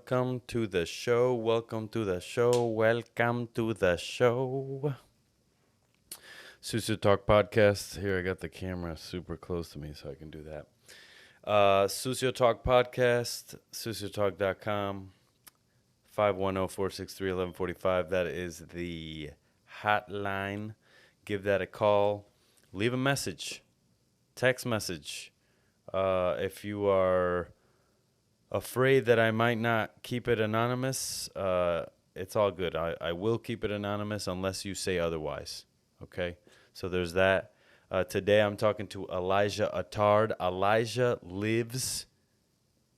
welcome to the show. Welcome to the show. Welcome to the show. Sucio Talk Podcast. Here, I got the camera super close to me so I can do that. Sucio Talk Podcast, suciotalk.com, 510-463-1145. That is the hotline. Give that a call. Leave a message. Text message. If you are afraid that I might not keep it anonymous, it's all good. I will keep it anonymous unless you say otherwise. Okay? So there's that. Today I'm talking to Elijah Attard. Elijah lives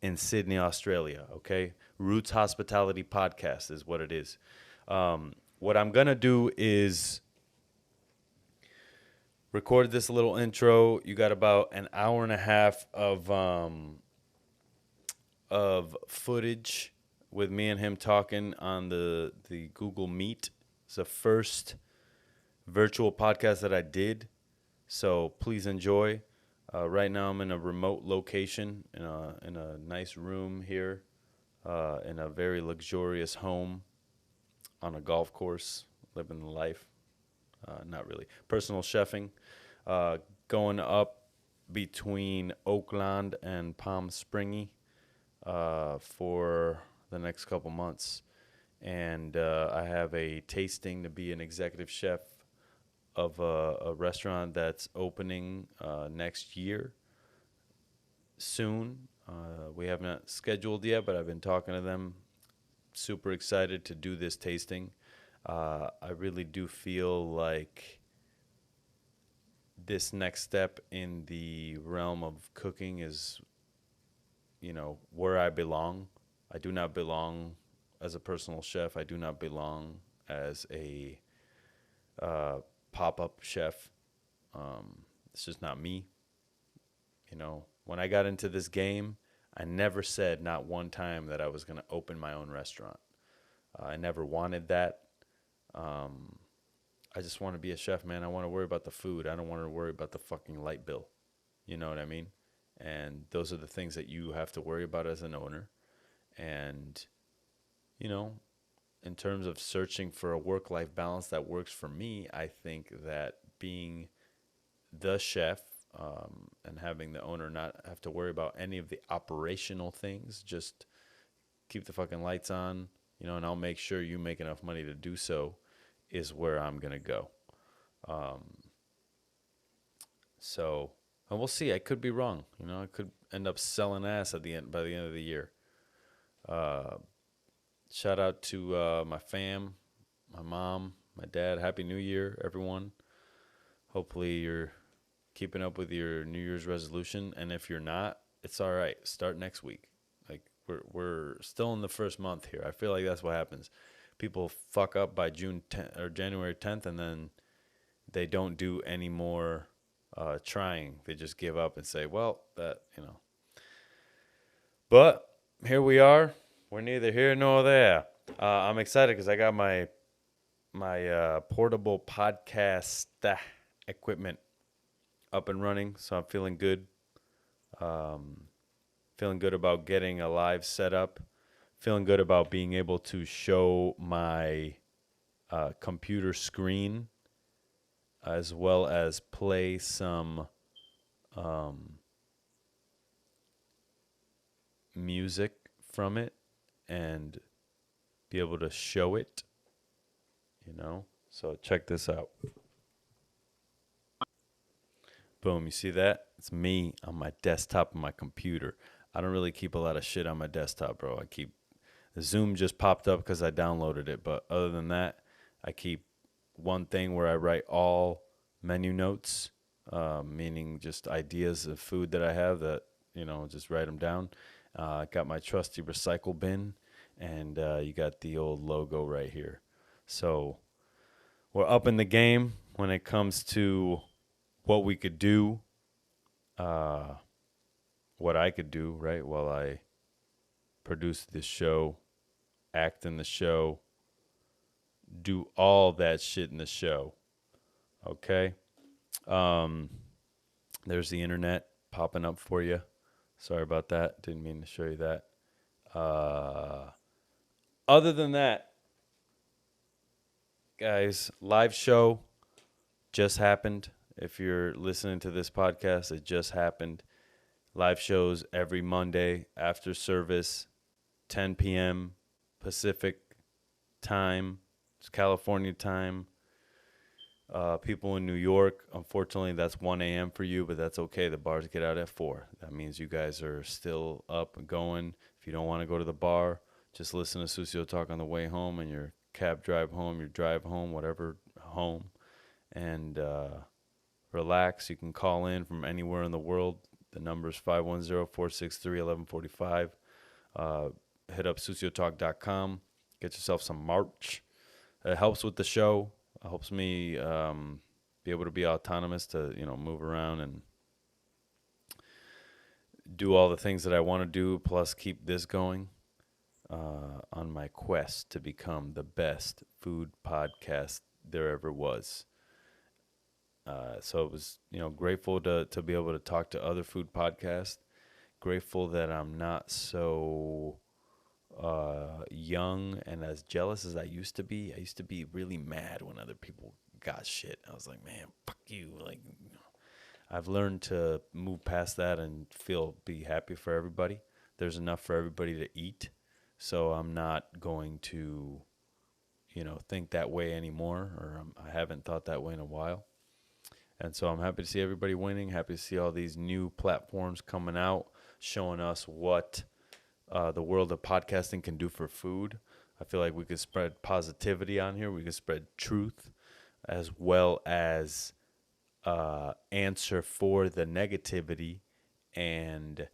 in Sydney, Australia. Okay? Roots Hospitality Podcast is what it is. What I'm going to do is record this little intro. You got about an hour and a half of footage with me and him talking on the Google Meet. It's the first virtual podcast that I did, so please enjoy. Right now I'm in a remote location in a nice room here, in a very luxurious home on a golf course, living the life. Not really. Personal chefing, going up between Oakland and Palm Springy for the next couple months. And I have a tasting to be an executive chef of a restaurant that's opening next year soon. We haven't scheduled yet, but I've been talking to them. Super excited to do this tasting. I really do feel like this next step in the realm of cooking is, where I belong. I do not belong as a personal chef. I do not belong as a pop-up chef. It's just not me. When I got into this game, I never said not one time that I was going to open my own restaurant. I never wanted that. I just want to be a chef, man. I want to worry about the food. I don't want to worry about the fucking light bill. You know what I mean? And those are the things that you have to worry about as an owner. And, in terms of searching for a work-life balance that works for me, I think that being the chef and having the owner not have to worry about any of the operational things, just keep the fucking lights on, and I'll make sure you make enough money to do so, is where I'm going to go. And we'll see. I could be wrong. I could end up selling ass by the end of the year. Shout out to my fam, my mom, my dad. Happy New Year, everyone. Hopefully you're keeping up with your New Year's resolution. And if you're not, it's all right. Start next week. Like we're still in the first month here. I feel like that's what happens. People fuck up by June 10th or January 10th, and then they don't do any more trying. They just give up and say, well, But here we are. We're neither here nor there. I'm excited because I got my portable podcast equipment up and running, so I'm feeling good. Feeling good about getting a live setup. Feeling good about being able to show my computer screen as well as play some music from it and be able to show it, So check this out. Boom, you see that? It's me on my desktop on my computer. I don't really keep a lot of shit on my desktop, bro. Zoom just popped up because I downloaded it. But other than that, I keep one thing where I write all menu notes, meaning just ideas of food that I have that, just write them down. I got my trusty recycle bin, and you got the old logo right here. So we're up in the game when it comes to what we could do, what I could do, right, while I produce this show, act in the show, do all that shit in the show, okay? There's the internet popping up for you. Sorry about that. Didn't mean to show you that. Other than that, guys, live show just happened. If you're listening to this podcast, it just happened. Live shows every Monday after service, 10 p.m. Pacific time. It's California time. People in New York, unfortunately, that's 1 a.m. for you, but that's okay. The bars get out at 4. That means you guys are still up and going. If you don't want to go to the bar, just listen to Sucio talk on the way home and your cab drive home, your drive home, whatever, home. And relax. You can call in from anywhere in the world. The number is 510-463-1145. Hit up suciotalk.com. Get yourself some merch. It helps with the show. It helps me be able to be autonomous to, move around and do all the things that I want to do, plus keep this going on my quest to become the best food podcast there ever was. So it was, grateful to be able to talk to other food podcasts. Grateful that I'm not so young and as jealous as I used to be. I used to be really mad when other people got shit. I was like, man, fuck you. I've learned to move past that and be happy for everybody. There's enough for everybody to eat. So I'm not going to, think that way anymore, or I haven't thought that way in a while. And so I'm happy to see everybody winning, happy to see all these new platforms coming out, showing us what the world of podcasting can do for food. I feel like we could spread positivity on here. We could spread truth as well as answer for the negativity and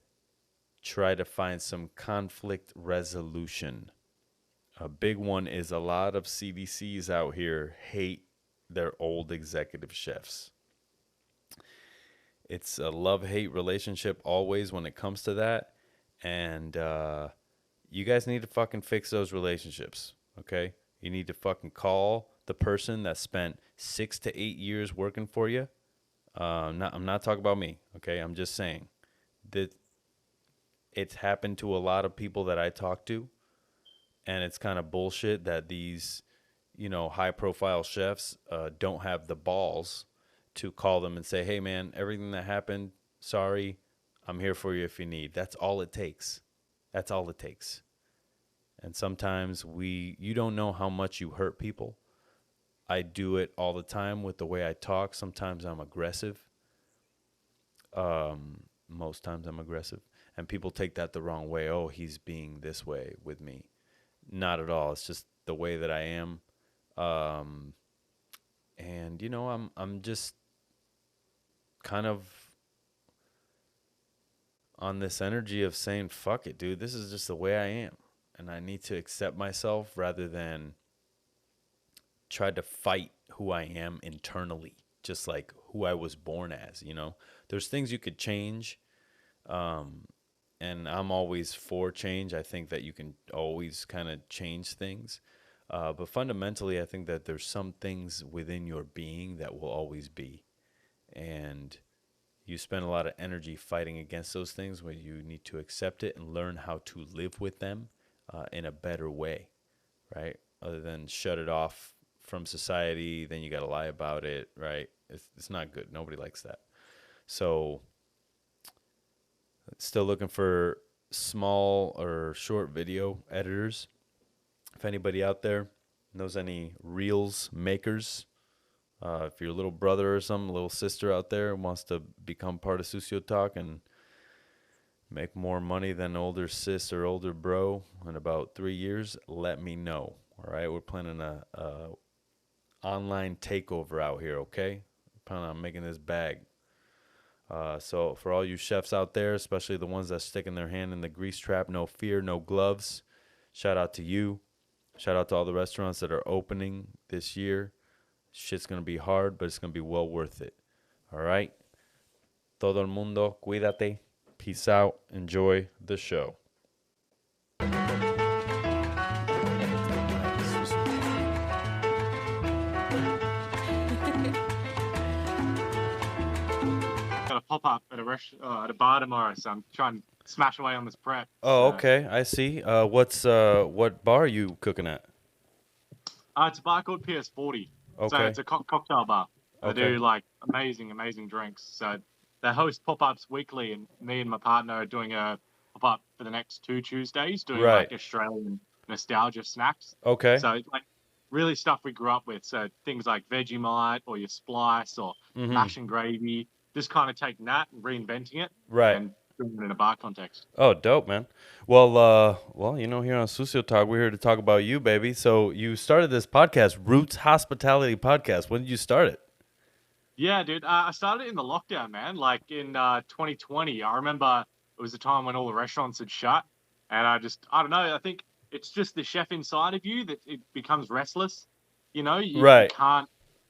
try to find some conflict resolution. A big one is a lot of CDCs out here hate their old executive chefs. It's a love-hate relationship always when it comes to that. And you guys need to fucking fix those relationships, okay? You need to fucking call the person that spent 6 to 8 years working for you. I'm not talking about me, okay? I'm just saying that it's happened to a lot of people that I talk to. And it's kind of bullshit that these, high-profile chefs don't have the balls to call them and say, hey, man, everything that happened, sorry, I'm here for you if you need. That's all it takes. That's all it takes. And sometimes you don't know how much you hurt people. I do it all the time with the way I talk. Sometimes I'm aggressive. Most times I'm aggressive. And people take that the wrong way. Oh, he's being this way with me. Not at all. It's just the way that I am. And, I'm just kind of on this energy of saying, fuck it, dude. This is just the way I am. And I need to accept myself rather than try to fight who I am internally, just like who I was born as, There's things you could change, and I'm always for change. I think that you can always kind of change things. But fundamentally, I think that there's some things within your being that will always be. And you spend a lot of energy fighting against those things where you need to accept it and learn how to live with them in a better way, right? Other than shut it off from society, then you got to lie about it, right? It's not good. Nobody likes that. So still looking for small or short video editors. If anybody out there knows any Reels makers, if your little brother or some little sister out there wants to become part of Sucio Talk and make more money than older sis or older bro in about 3 years, let me know. All right, we're planning a online takeover out here, okay? Planning on making this bag. So for all you chefs out there, especially the ones that sticking their hand in the grease trap, no fear, no gloves, shout out to you. Shout out to all the restaurants that are opening this year. Shit's going to be hard, but it's going to be well worth it. All right? Todo el mundo, cuídate. Peace out. Enjoy the show. Got a pop-up at a restaurant at a bar tomorrow, so I'm trying to smash away on this prep. Oh, So okay. I see. What bar are you cooking at? it's a bar called PS40. So Okay. it's a cocktail bar. They Okay. do like amazing drinks. So they host pop-ups weekly, and me and my partner are doing a pop-up for the next 2 Tuesdays, doing Right. like Australian nostalgia snacks. Okay. So it's like really stuff we grew up with. So things like Vegemite or your Splice or Mm-hmm. mash and gravy, just kind of taking that and reinventing it Right. and doing it in a bar context. Oh, dope, man. Well, here on Sucio Talk, we're here to talk about you, baby. So you started this podcast, Roots Hospitality Podcast. When did you start it? Yeah, dude. I started in the lockdown, man. Like in 2020. I remember it was the time when all the restaurants had shut, and I don't know. I think it's just the chef inside of you that it becomes restless. You know, Right.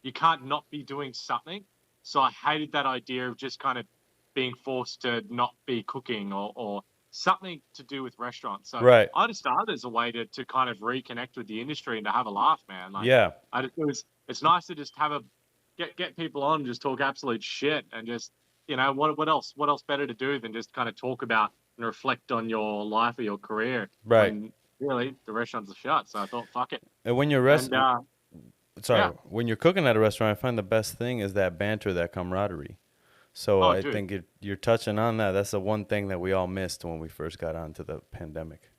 you can't not be doing something. So I hated that idea of just kind of being forced to not be cooking or something to do with restaurants. So Right. I just started as a way to kind of reconnect with the industry and to have a laugh, man. Like Yeah. it's nice to just have a get people on and just talk absolute shit and just what else better to do than just kind of talk about and reflect on your life or your career Right. when really the restaurants are shut. So I thought fuck it. And And sorry, yeah. when you're cooking at a restaurant, I find the best thing is that banter, that camaraderie. So Oh I dude. think you're touching on that. That's the one thing that we all missed when we first got onto the pandemic.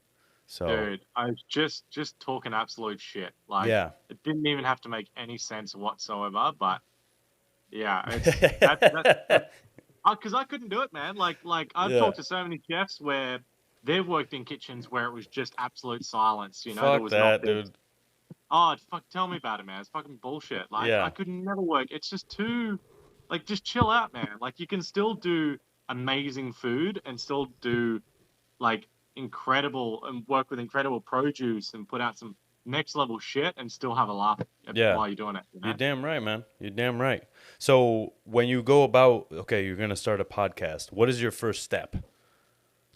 So Dude, I was just talking absolute shit. Like yeah. it didn't even have to make any sense whatsoever, but yeah, it's that because I couldn't do it, man. Like I've Yeah. talked to so many chefs where they've worked in kitchens where it was just absolute silence. You know, there Fuck was not that, this. dude. Oh, fuck! Tell me about it, man. It's fucking bullshit. Like I Yeah. could never work. It's just too, like, just chill out, man. Like you can still do amazing food and still do like incredible and work with incredible produce and put out some next level shit and still have a laugh Yeah. while you're doing it. You You're know? damn right, man. You're damn right. So when you go about, okay, you're gonna start a podcast. What is your first step?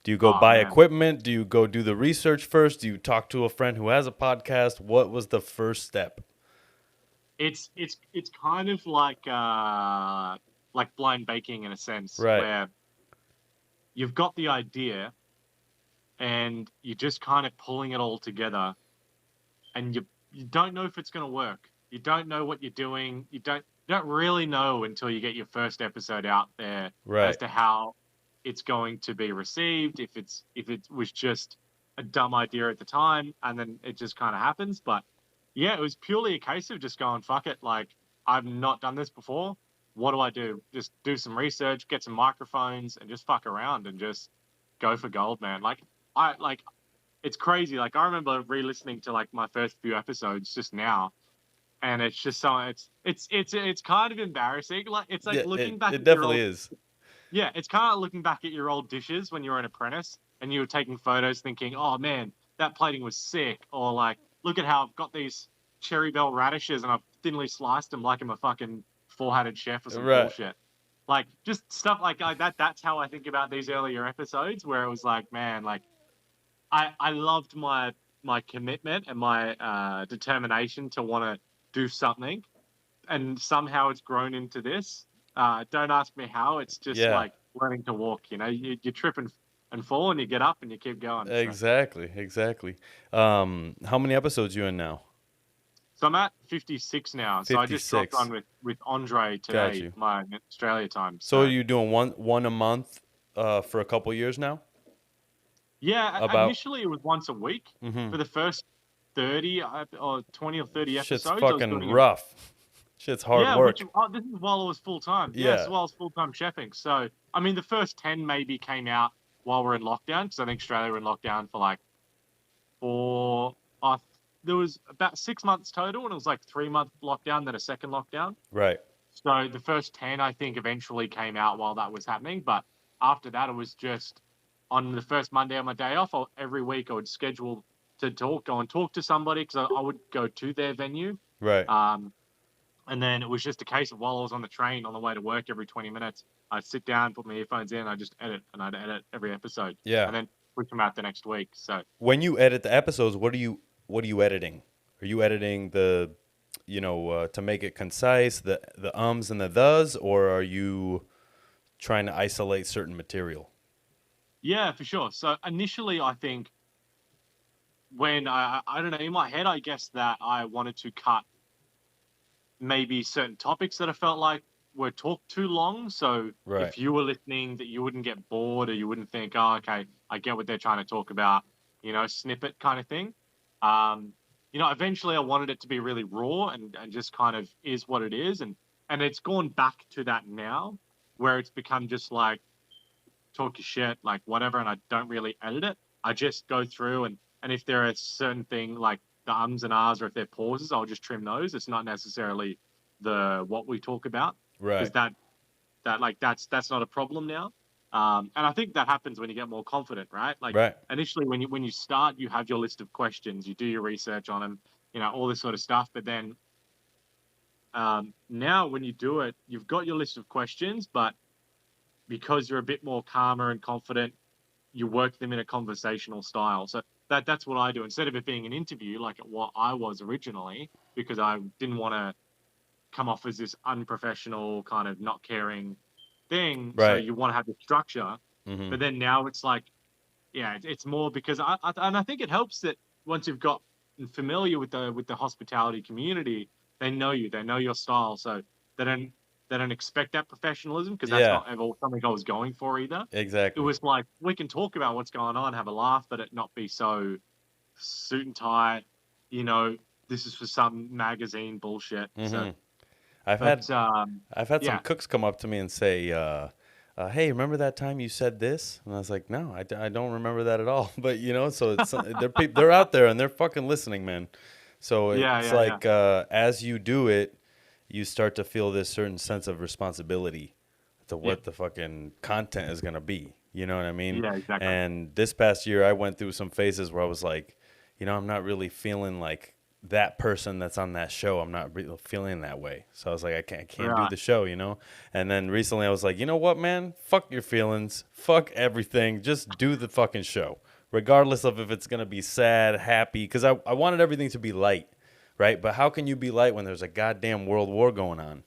Do you go Oh buy man. equipment? Do you go do the research first? Do you talk to a friend who has a podcast? What was the first step? It's kind of like blind baking in a sense Right. where you've got the idea and you're just kind of pulling it all together and you don't know if it's going to work. You don't know what you're doing. You don't really know until you get your first episode out there as Right. to how it's going to be received, if it was just a dumb idea at the time and then it just kind of happens. But yeah, it was purely a case of just going, fuck it. Like, I've not done this before. What do I do? Just do some research, get some microphones, and just fuck around and just go for gold, man. Like it's crazy. Like I remember re-listening to like my first few episodes just now, and it's just so it's kind of embarrassing. Like it's like Yeah, looking back it at your definitely old is. yeah, it's kind of looking back at your old dishes when you were an apprentice and you were taking photos thinking, oh man, that plating was sick. Or like, look at how I've got these cherry bell radishes and I've thinly sliced them like I'm a fucking four-headed chef or some Right. bullshit. Like just stuff like that. That's how I think about these earlier episodes where it was like, man, like I loved my commitment and my determination to want to do something and somehow it's grown into this. Don't ask me how. It's just Yeah. like learning to walk. You know, you trip and fall, and you get up and you keep going. Exactly. Exactly. How many episodes you in now? So I'm at 56 now. So I just dropped 56. on with Andre Got today, you. my Australia time. So are So you doing one a month for a couple years now? yeah, About initially it was once a week mm-hmm. for the first 30 or 20 or 30 Shit's episodes. I was fucking doing it. rough. Shit's hard Yeah, work. this is while I was full time. Yeah, this is Yeah. while I was full time chefing. So I mean, the first 10 maybe came out while we're in lockdown because I think Australia were in lockdown for like four. There was about 6 months total, and it was like 3 month lockdown, then a second lockdown. Right. So the first 10, I think, eventually came out while that was happening. But after that, it was just on the first Monday on my day off. Every week, I would schedule to go and talk to somebody because I would go to their venue. Right. And then it was just a case of while I was on the train on the way to work every 20 minutes, I'd sit down, put my earphones in, I'd just edit, and I'd edit every episode. Yeah. And then push them out the next week. So when you edit the episodes, what are you editing? Are you editing the, to make it concise, the ums and the thes, or are you trying to isolate certain material? Yeah, for sure. So initially, I think when I don't know, in my head, I guess that I wanted to cut maybe certain topics that I felt like were talked too long. So Right. if you were listening, that you wouldn't get bored or you wouldn't think, oh, okay, I get what they're trying to talk about, snippet kind of thing. Um, eventually I wanted it to be really raw and just kind of is what it is. And it's gone back to that now where it's become just like talk your shit, like whatever, and I don't really edit it. I just go through and if there are certain thing like the ums and ahs or if they're pauses, I'll just trim those. It's not necessarily the what we talk about because Right. that's not a problem now. And I think that happens when you get more confident, right? Like Right. initially when you start, you have your list of questions, you do your research on them, all this sort of stuff. But then now when you do it, you've got your list of questions, but because you're a bit more calmer and confident, you work them in a conversational style. So that's what I do instead of it being an interview like what I was originally, because I didn't want to come off as this unprofessional kind of not caring thing. So Right. you want to have the structure, Mm-hmm. but then now it's like, yeah, it's more because I think it helps that once you've got familiar with the hospitality community, they know you, they know your style, so they don't they don't expect that professionalism because that's Yeah. not ever something I was going for either. It Exactly. was like we can talk about what's going on, have a laugh, but it not be so suit and tie. You know, this is for some magazine bullshit. So, Mm-hmm. I've but had I've had some yeah, cooks come up to me and say, "Hey, remember that time you said this?" And I was like, "No, I don't remember that at all." But so it's they're out there and they're fucking listening, man. So yeah, it's yeah, yeah, like as you do it, you start to feel this certain sense of responsibility to yeah, what the fucking content is gonna be. You know what I mean? yeah, exactly. And this past year, I went through some phases where I was like, I'm not really feeling like that person that's on that show. I'm not really feeling that way. So I was like, I can't do Right. the show. And then recently I was like, you know what, man? Fuck your feelings. Fuck everything. Just do the fucking show, regardless of if it's gonna be sad, happy. Because I wanted everything to be light, right? But how can you be light when there's a goddamn world war going on?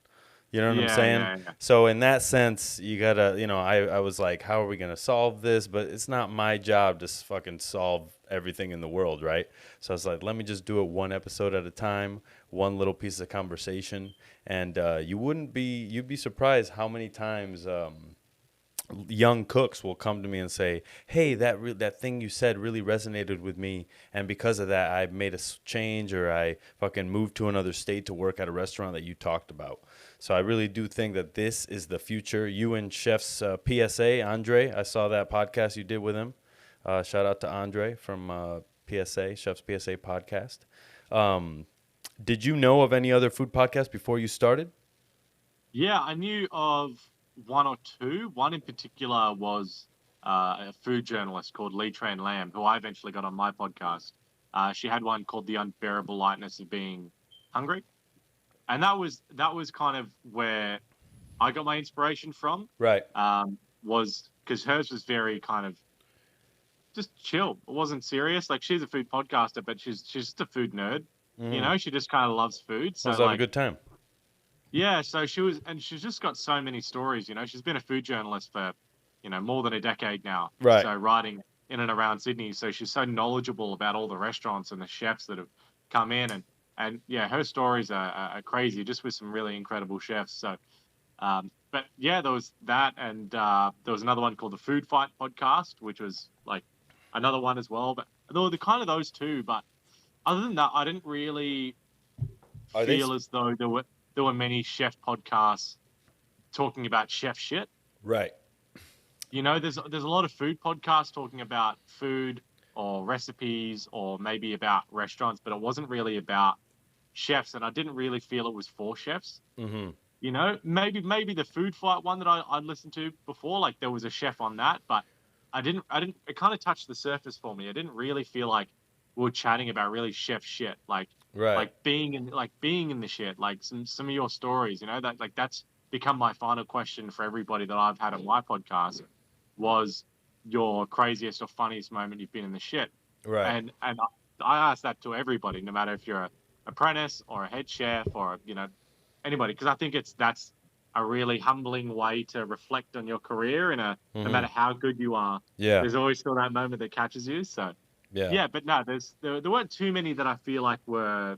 You know what I'm Yeah, saying? yeah, yeah, So in that sense, you gotta, I was like, how are we gonna solve this? But it's not my job to fucking solve everything in the world, right? So I was like, let me just do it one episode at a time, one little piece of conversation, and you'd be surprised how many times young cooks will come to me and say, "Hey, that thing you said really resonated with me, and because of that, I made a change, or I fucking moved to another state to work at a restaurant that you talked about." So I really do think that this is the future. You and Chef's PSA, Andre, I saw that podcast you did with him. Shout out to Andre from PSA, Chef's PSA podcast. Um, did you know of any other food podcasts before you started? yeah. I knew of one or two. One in particular was a food journalist called Lee Tran Lam, who I eventually got on my podcast. She had one called "The Unbearable Lightness of Being Hungry," and that was kind of where I got my inspiration from. Right. Was because hers was very kind of just chill. It wasn't serious. Like she's a food podcaster, but she's just a food nerd. Mm. She just kind of loves food. I So was having a like, good time. yeah. So she's just got so many stories. She's been a food journalist for, more than a decade now. Right. So writing in and around Sydney. So she's so knowledgeable about all the restaurants and the chefs that have come in and yeah, her stories are crazy. Just with some really incredible chefs. So but yeah, there was that, and there was another one called the Food Fight podcast, which was like another one as well. But there were the kind of those two. But other than that, I didn't really Are they feel as though there were many chef podcasts talking about chef shit. right? There's a lot of food podcasts talking about food or recipes or maybe about restaurants, but it wasn't really about chefs, and I didn't really feel it was for chefs. Mm-hmm. Maybe the food fight one that I'd listened to before, like there was a chef on that, but I didn't it kind of touched the surface for me. I didn't really feel like we were chatting about really chef shit, Right. like being in the shit, like some of your stories, that's become my final question for everybody that I've had on my podcast was your craziest or funniest moment you've been in the shit. Right. And I ask that to everybody, no matter if you're a apprentice or a head chef or anybody, because I think a really humbling way to reflect on your career no matter how good you are. Yeah. There's always still that moment that catches you. So Yeah. yeah, but no, there weren't too many that I feel like were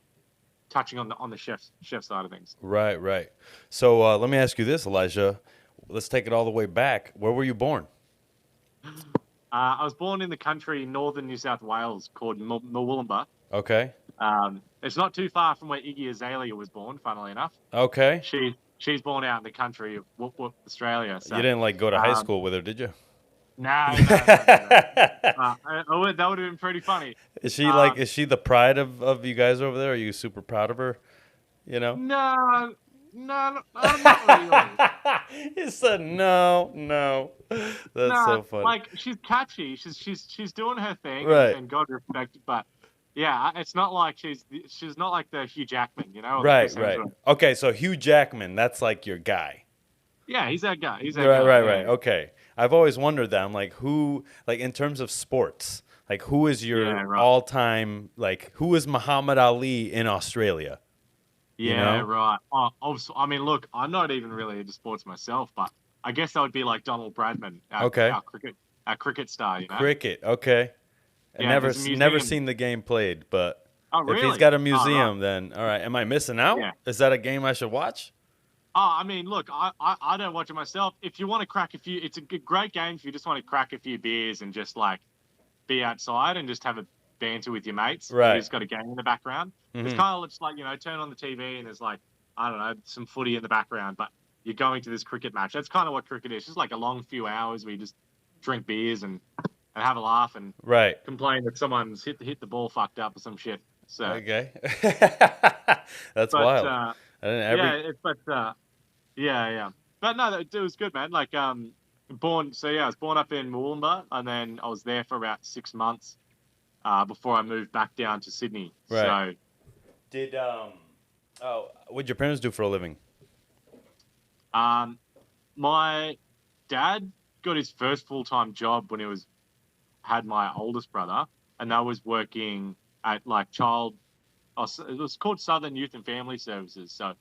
touching on the chef side of things. Right, right. So let me ask you this, Elijah. Let's take it all the way back. Where were you born? I was born in the country in northern New South Wales called Murwillumbah. Okay. It's not too far from where Iggy Azalea was born, funnily enough. Okay. She's born out in the country of Australia. So You didn't like go to high um, school with her, did you? no. That would have been pretty funny. Is she like? Is she the pride of you guys over there? Are you super proud of her? You know? No, not really. He said no, no. That's so funny. Like she's catchy. She's doing her thing, Right. and God respect. But yeah, it's not like she's not like the Hugh Jackman, you know? Right, right. Okay, so Hugh Jackman, that's like your guy. Yeah, he's that guy. He's that Right, guy. right, Yeah. right. Okay. I've always wondered that. I'm like, who, like in terms of sports, like who is your all-time, like who is Muhammad Ali in Australia? Yeah, you know? right. I mean, look, I'm not even really into sports myself, but I guess that would be like Donald Bradman, our cricket star, you know? Cricket, okay. I Yeah, never there's a never museum. seen the game played, but Oh, if really? he's got a Oh, museum, right. then all right. Am I missing out? Yeah. Is that a game I should watch? Oh, I mean, look, I don't watch it myself. If you want to crack a few, it's a great game if you just want to crack a few beers and just like be outside and just have a banter with your mates. Right. You just got a game in the background. It's kind of just like, you know, turn on the TV and there's like, I don't know, some footy in the background, but you're going to this cricket match. That's kind of what cricket is. Just like a long few hours where you just drink beers and have a laugh and complain that someone's hit the ball fucked up or some shit. So okay, that's wild. Yeah. But no, it was good, man. Like, I was born up in Murwillumbah, and then I was there for about 6 months before I moved back down to Sydney. Right. So, what'd your parents do for a living? my dad got his first full-time job when he had my oldest brother, and that was working at like it was called Southern Youth and Family Services. So,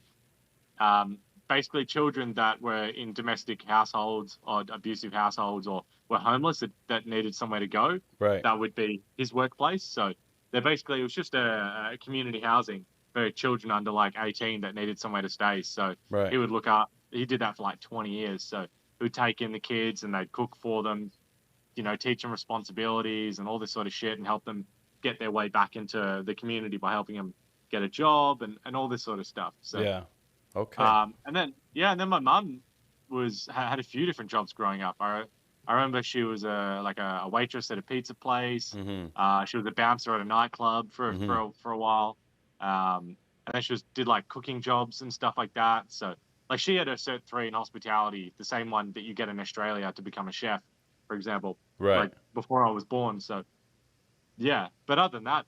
basically children that were in domestic households or abusive households or were homeless that needed somewhere to go. Right. That would be his workplace. So it was just a community housing for children under like 18 that needed somewhere to stay. So he did that for like 20 years. So he would take in the kids and they'd cook for them, you know, teach them responsibilities and all this sort of shit and help them get their way back into the community by helping them get a job and all this sort of stuff. So yeah. Okay. And then my mum had a few different jobs growing up. I remember she was a waitress at a pizza place. Mm-hmm. She was a bouncer at a nightclub for a while. And then she did like cooking jobs and stuff like that. So like she had a Cert 3 in hospitality, the same one that you get in Australia to become a chef, for example. Right. Like before I was born. So yeah, but other than that,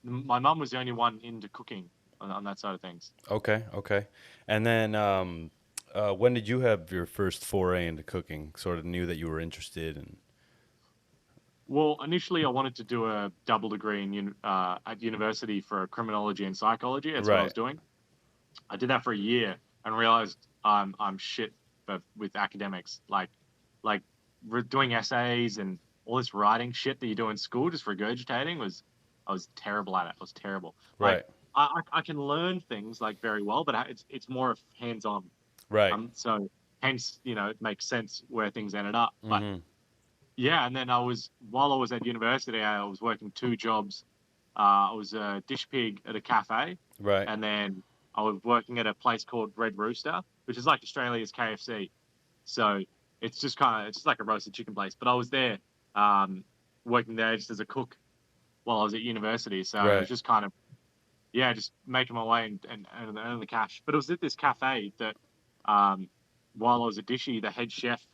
my mum was the only one into cooking on that side of things. Okay. And then when did you have your first foray into cooking? Sort of knew that you were interested in. Well, initially I wanted to do a double degree at university for criminology and psychology. That's what I was doing. I did that for a year and realized I'm shit with academics. Like doing essays and all this writing shit that you do in school, just regurgitating I was terrible at it. I was terrible. Right. Like, I can learn things like very well, but it's more of hands-on. Right. So hence, you know, it makes sense where things ended up. But yeah, and then while I was at university, I was working 2 jobs. I was a dish pig at a cafe. Right. And then I was working at a place called Red Rooster, which is like Australia's KFC. So it's just like a roasted chicken place. But I was there, working there just as a cook while I was at university. So it was just kind of, just making my way and earn the cash. But it was at this cafe that, while I was a dishy, the head chef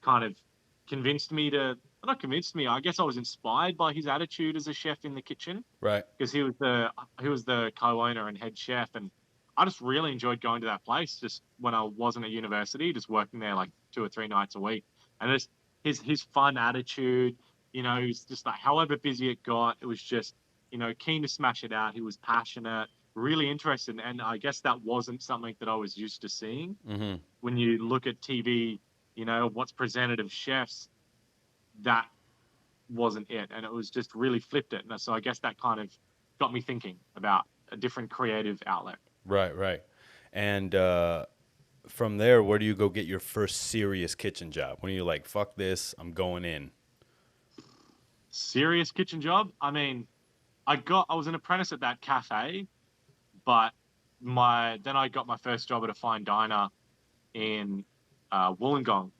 kind of not convinced me. I guess I was inspired by his attitude as a chef in the kitchen. Right. Because he was the co-owner and head chef, and I just really enjoyed going to that place. Just when I wasn't at university, just working there like 2 or 3 nights a week, and just his fun attitude. You know, he was just like, however busy it got, it was just, you know, keen to smash it out. He was passionate. really interested. And I guess that wasn't something that I was used to seeing. Mm-hmm. When you look at TV, what's presented of chefs, that wasn't it. And it was just really flipped it. And so I guess that kind of got me thinking about a different creative outlet. Right, right. And from there, where do you go get your first serious kitchen job? When are you like, fuck this, I'm going in? Serious kitchen job. I mean, I was an apprentice at that cafe, but then I got my first job at a fine diner in Wollongong,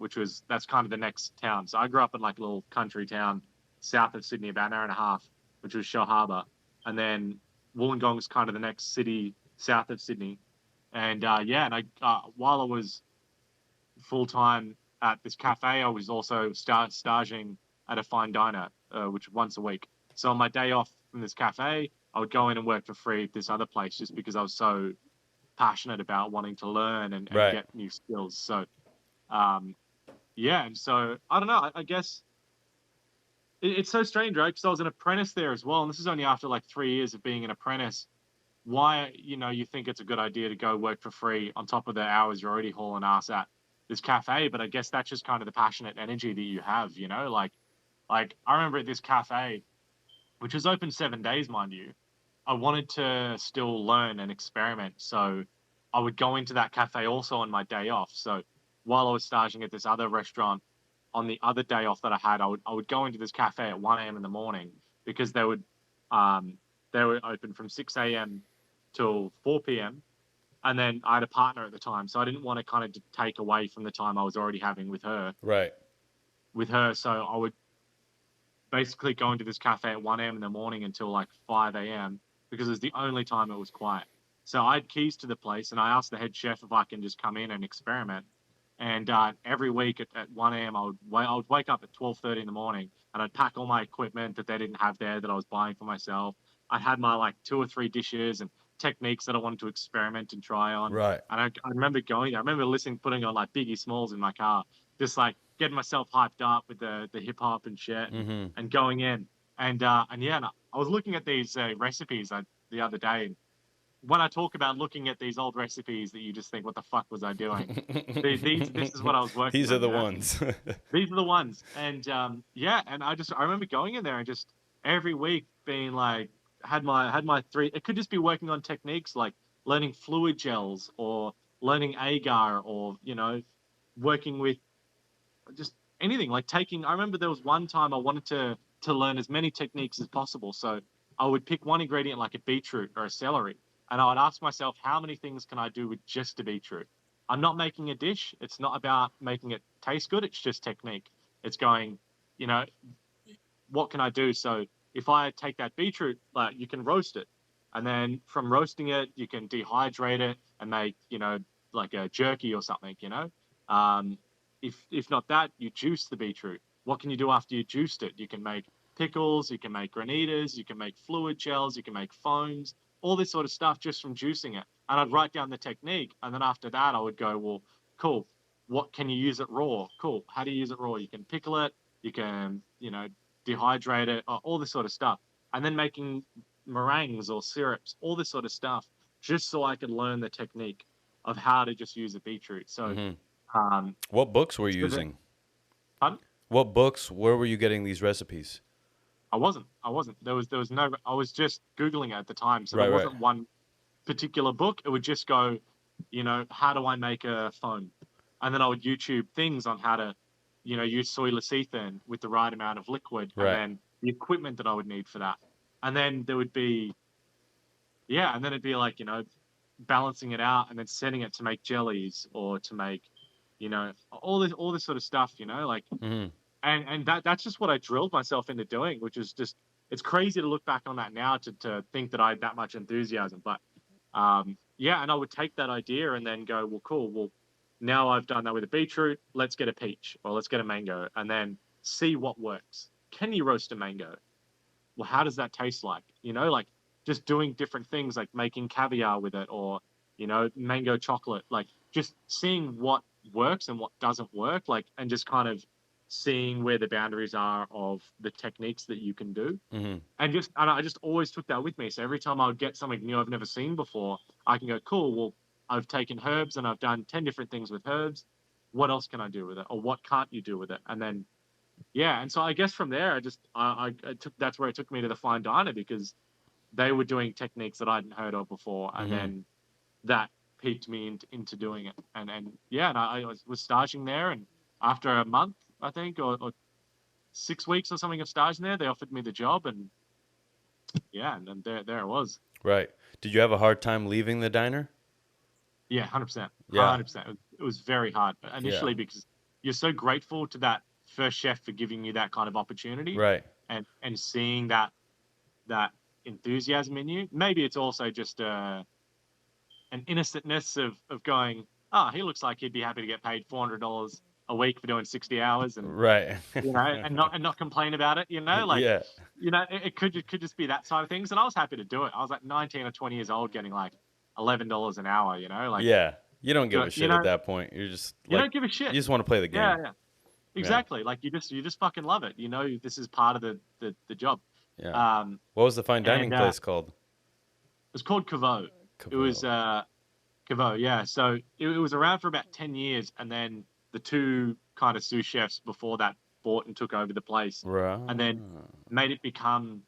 that's kind of the next town. So I grew up in like a little country town south of Sydney, about an hour and a half, which was Shell Harbour, and then Wollongong is kind of the next city south of Sydney. And and I while I was full time at this cafe, I was also staging at a fine diner, which once a week. So on my day off from this cafe, I would go in and work for free at this other place just because I was so passionate about wanting to learn and Right. get new skills. So, and so I don't know. I guess it's so strange, right? Because I was an apprentice there as well, and this is only after like 3 years of being an apprentice. Why, you think it's a good idea to go work for free on top of the hours you're already hauling ass at this cafe? But I guess that's just kind of the passionate energy that you have, Like I remember at this cafe, which was open 7 days, mind you, I wanted to still learn and experiment. So I would go into that cafe also on my day off. So while I was staging at this other restaurant, on the other day off that I had, I would go into this cafe at 1 a.m. in the morning because they were open from 6 a.m. till 4 p.m. And then I had a partner at the time, so I didn't want to kind of take away from the time I was already having with her. Right. So I would basically go into this cafe at 1 a.m. in the morning until like 5 a.m. because it was the only time it was quiet. So I had keys to the place, and I asked the head chef if I can just come in and experiment. And every week at 1 a.m., I would wake up at 12:30 in the morning, and I'd pack all my equipment that they didn't have there that I was buying for myself. I had my like 2 or 3 dishes and techniques that I wanted to experiment and try on. Right. And I remember I remember putting on like Biggie Smalls in my car, just like getting myself hyped up with the hip hop and shit, Mm-hmm. and going in. And I was looking at these recipes the other day. And when I talk about looking at these old recipes that you just think, what the fuck was I doing? This is what I was working These on. are the ones. These are the ones. And and I remember going in there and just every week being like, had my three. It could just be working on techniques like learning fluid gels or learning agar or working with just anything like taking. I remember there was one time I wanted to learn as many techniques as possible. So I would pick one ingredient like a beetroot or a celery, and I would ask myself, how many things can I do with just a beetroot? I'm not making a dish. It's not about making it taste good. It's just technique. It's going, what can I do? So if I take that beetroot, like you can roast it, and then from roasting it, you can dehydrate it and make, like a jerky or something, If not that, you juice the beetroot. What can you do after you juiced it? You can make pickles, you can make granitas, you can make fluid gels, you can make foams, all this sort of stuff just from juicing it. And I'd write down the technique. And then after that, I would go, well, cool. What can you use it raw? Cool. How do you use it raw? You can pickle it. You can, dehydrate it, all this sort of stuff. And then making meringues or syrups, all this sort of stuff, just so I could learn the technique of how to just use a beetroot. So, Mm-hmm. What books were you using? Pardon? What books? Where were you getting these recipes? I wasn't. There was no. I was just Googling it at the time, so Right, there wasn't right. one particular book. It would just go, how do I make a foam, and then I would YouTube things on how to, use soy lecithin with the right amount of liquid, Right. and then the equipment that I would need for that, and then there would be, and then it'd be like balancing it out and then setting it to make jellies or to make, all this sort of stuff, like. Mm-hmm. And that's just what I drilled myself into doing, which is just, it's crazy to look back on that now to think that I had that much enthusiasm. But and I would take that idea and then go, well, cool. Well, now I've done that with a beetroot. Let's get a peach or let's get a mango and then see what works. Can you roast a mango? Well, how does that taste like? Like just doing different things like making caviar with it or, mango chocolate, like just seeing what works and what doesn't work, like, and just kind of seeing where the boundaries are of the techniques that you can do. Mm-hmm. And I just always took that with me. So every time I would get something new I've never seen before, I can go, cool, well, I've taken herbs and I've done 10 different things with herbs. What else can I do with it? Or what can't you do with it? And then, yeah. And so I guess from there, I took, that's where it took me to the fine diner, because they were doing techniques that I hadn't heard of before. And Mm-hmm. then that piqued me into doing it. And yeah, and I was staging there. And after a month, I think, or 6 weeks or something of staging there, they offered me the job. And yeah, and then there it was. Right. Did you have a hard time leaving the diner? Yeah, 100%. Yeah. 100%. It was very hard Yeah. initially, because you're so grateful to that first chef for giving you that kind of opportunity, Right. and seeing that enthusiasm in you. Maybe it's also just an innocentness of going, oh, he looks like he'd be happy to get paid $400 a week for doing 60 hours, and Right. and not complain about it. Like, Yeah. it could just be that side of things. And I was happy to do it. I was like 19 or 20 years old, getting like $11 an hour. Like, Yeah. You don't give a you shit at know, that point. You're just you like, don't give a you shit. just want to play the Yeah, game. yeah, Yeah. exactly. Like, you just fucking love it. This is part of the job. Yeah. Um, What was the fine dining and place called? It was called Caveau. It was Caveau. Caveau, yeah. So it was around for about 10 years, and then the two kind of sous chefs before that bought and took over the place, Right. and then made it become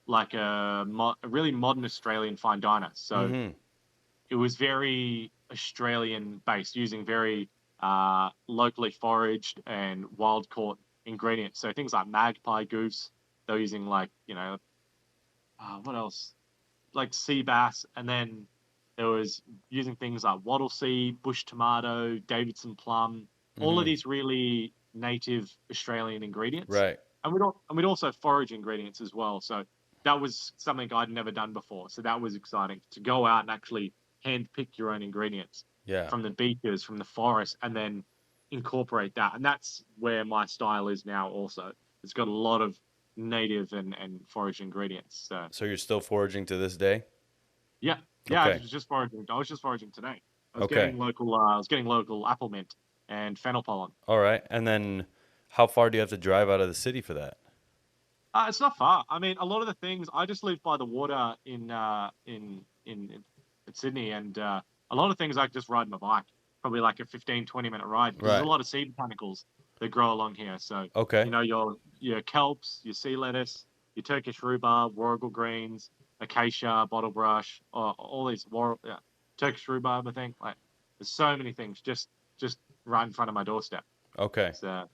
like a really modern Australian fine diner. So Mm-hmm. it was very Australian based, using very locally foraged and wild caught ingredients. So things like magpie goose, they're using like, what else? Like sea bass, and then there was using things like wattle seed, bush tomato, Davidson plum, all of Mm-hmm. these really native Australian ingredients. Right. And we'd also forage ingredients as well. So that was something I'd never done before. So that was exciting to go out and actually hand pick your own ingredients Yeah. from the beaches, from the forest, and then incorporate that. And that's where my style is now also. It's got a lot of native and forage ingredients. So So you're still foraging to this day? yeah, yeah. Okay. I was just foraging today. Okay. I was getting local apple mint and fennel pollen. All right. And then how far do you have to drive out of the city for that? It's not far. I mean, a lot of the things, I just live by the water in Sydney, and a lot of things I just ride my bike. Probably like a 15-20 minute ride, because there's a Right. lot of sea botanicals that grow along here. So Okay. your kelps, your sea lettuce, your Turkish rhubarb, warrigal greens, acacia, bottlebrush, all these Turkish rhubarb. I think, like, there's so many things just right in front of my doorstep. Okay. So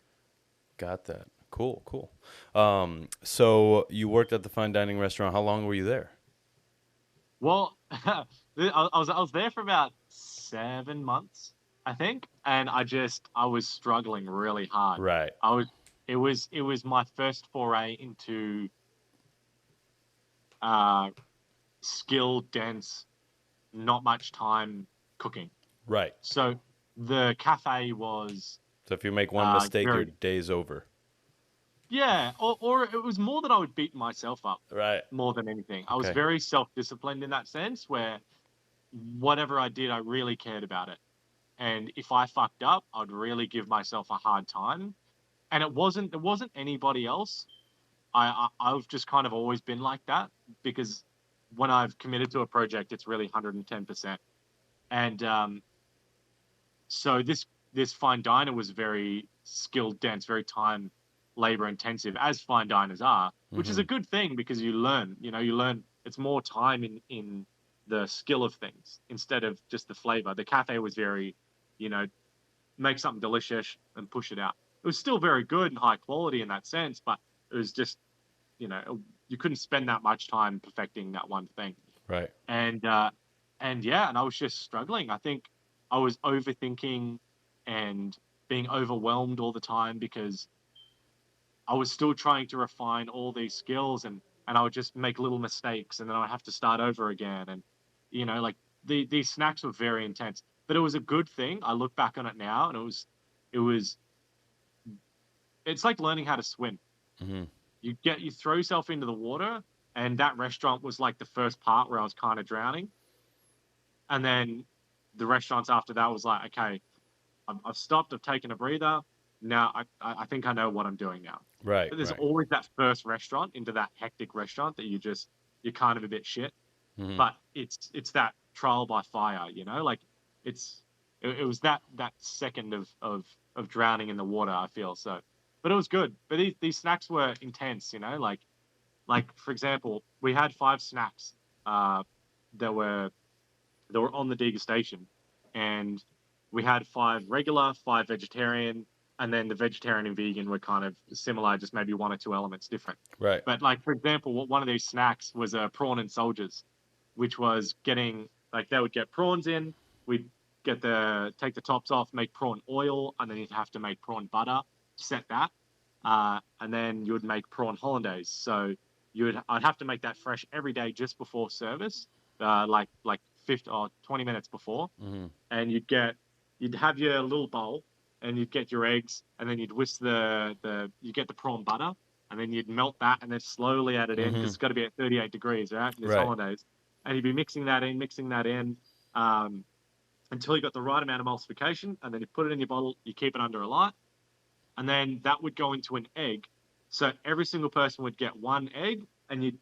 Got that. Cool. Cool. So you worked at the fine dining restaurant. How long were you there? well, I was there for about 7 months, I think, and I was struggling really hard. Right. It was my first foray into uh skill dense, not much time cooking. Right. So the cafe was So if you make one mistake, your very, day's over. yeah, or it was more that I would beat myself up Right. more than anything. I was Okay. very self-disciplined in that sense, where whatever I did, I really cared about it. And if I fucked up, I'd really give myself a hard time. And it wasn't anybody else. I've just kind of always been like that, because when I've committed to a project, it's really 110%. And so this fine diner was very skill dense, very time labor intensive, as fine diners are, which is Mm-hmm. a good thing, because you learn it's more time in the skill of things instead of just the flavor. The cafe was very, you know, make something delicious and push it out. It was still very good and high quality in that sense, but it was just, you couldn't spend that much time perfecting that one thing. Right. And yeah, and I was just struggling. I think I was overthinking and being overwhelmed all the time, because I was still trying to refine all these skills, and I would just make little mistakes, and then I would have to start over again. And like, these snacks were very intense, but it was a good thing. I look back on it now, and it was it's like learning how to swim. Mm-hmm. You throw yourself into the water, and that restaurant was like the first part where I was kind of drowning, and then the restaurants after that was like, okay, I've stopped, I've taken a breather, now I think I know what I'm doing now. Right, But there's right. always that first restaurant into that hectic restaurant that you're kind of a bit shit. Hmm. But it's that trial by fire, like it's it was that second of drowning in the water, I feel. So, but it was good. But these snacks were intense, like for example, we had 5 snacks uh that were on the degustation, and we had 5 regular, 5 vegetarian, and then the vegetarian and vegan were kind of similar, just maybe 1 or 2 elements different. Right. But like for example, one of these snacks was a prawn and soldiers, which was getting like they would get prawns in, we'd take the tops off, make prawn oil, and then you'd have to make prawn butter, set that, and then you would make prawn hollandaise. So I'd have to make that fresh every day just before service, like 50 or 20 minutes before, Hmm. and you'd have your little bowl, and you'd get your eggs, and then you'd whisk you get the prawn butter, and then you'd melt that, and then slowly add it in Hmm. because it's got to be at 38 degrees, right? There's Right. hollandaise, and you'd be mixing that in, um, until you got the right amount of emulsification, and then you put it in your bottle. You keep it under a light, and then that would go into an egg. So every single person would get one egg, and you'd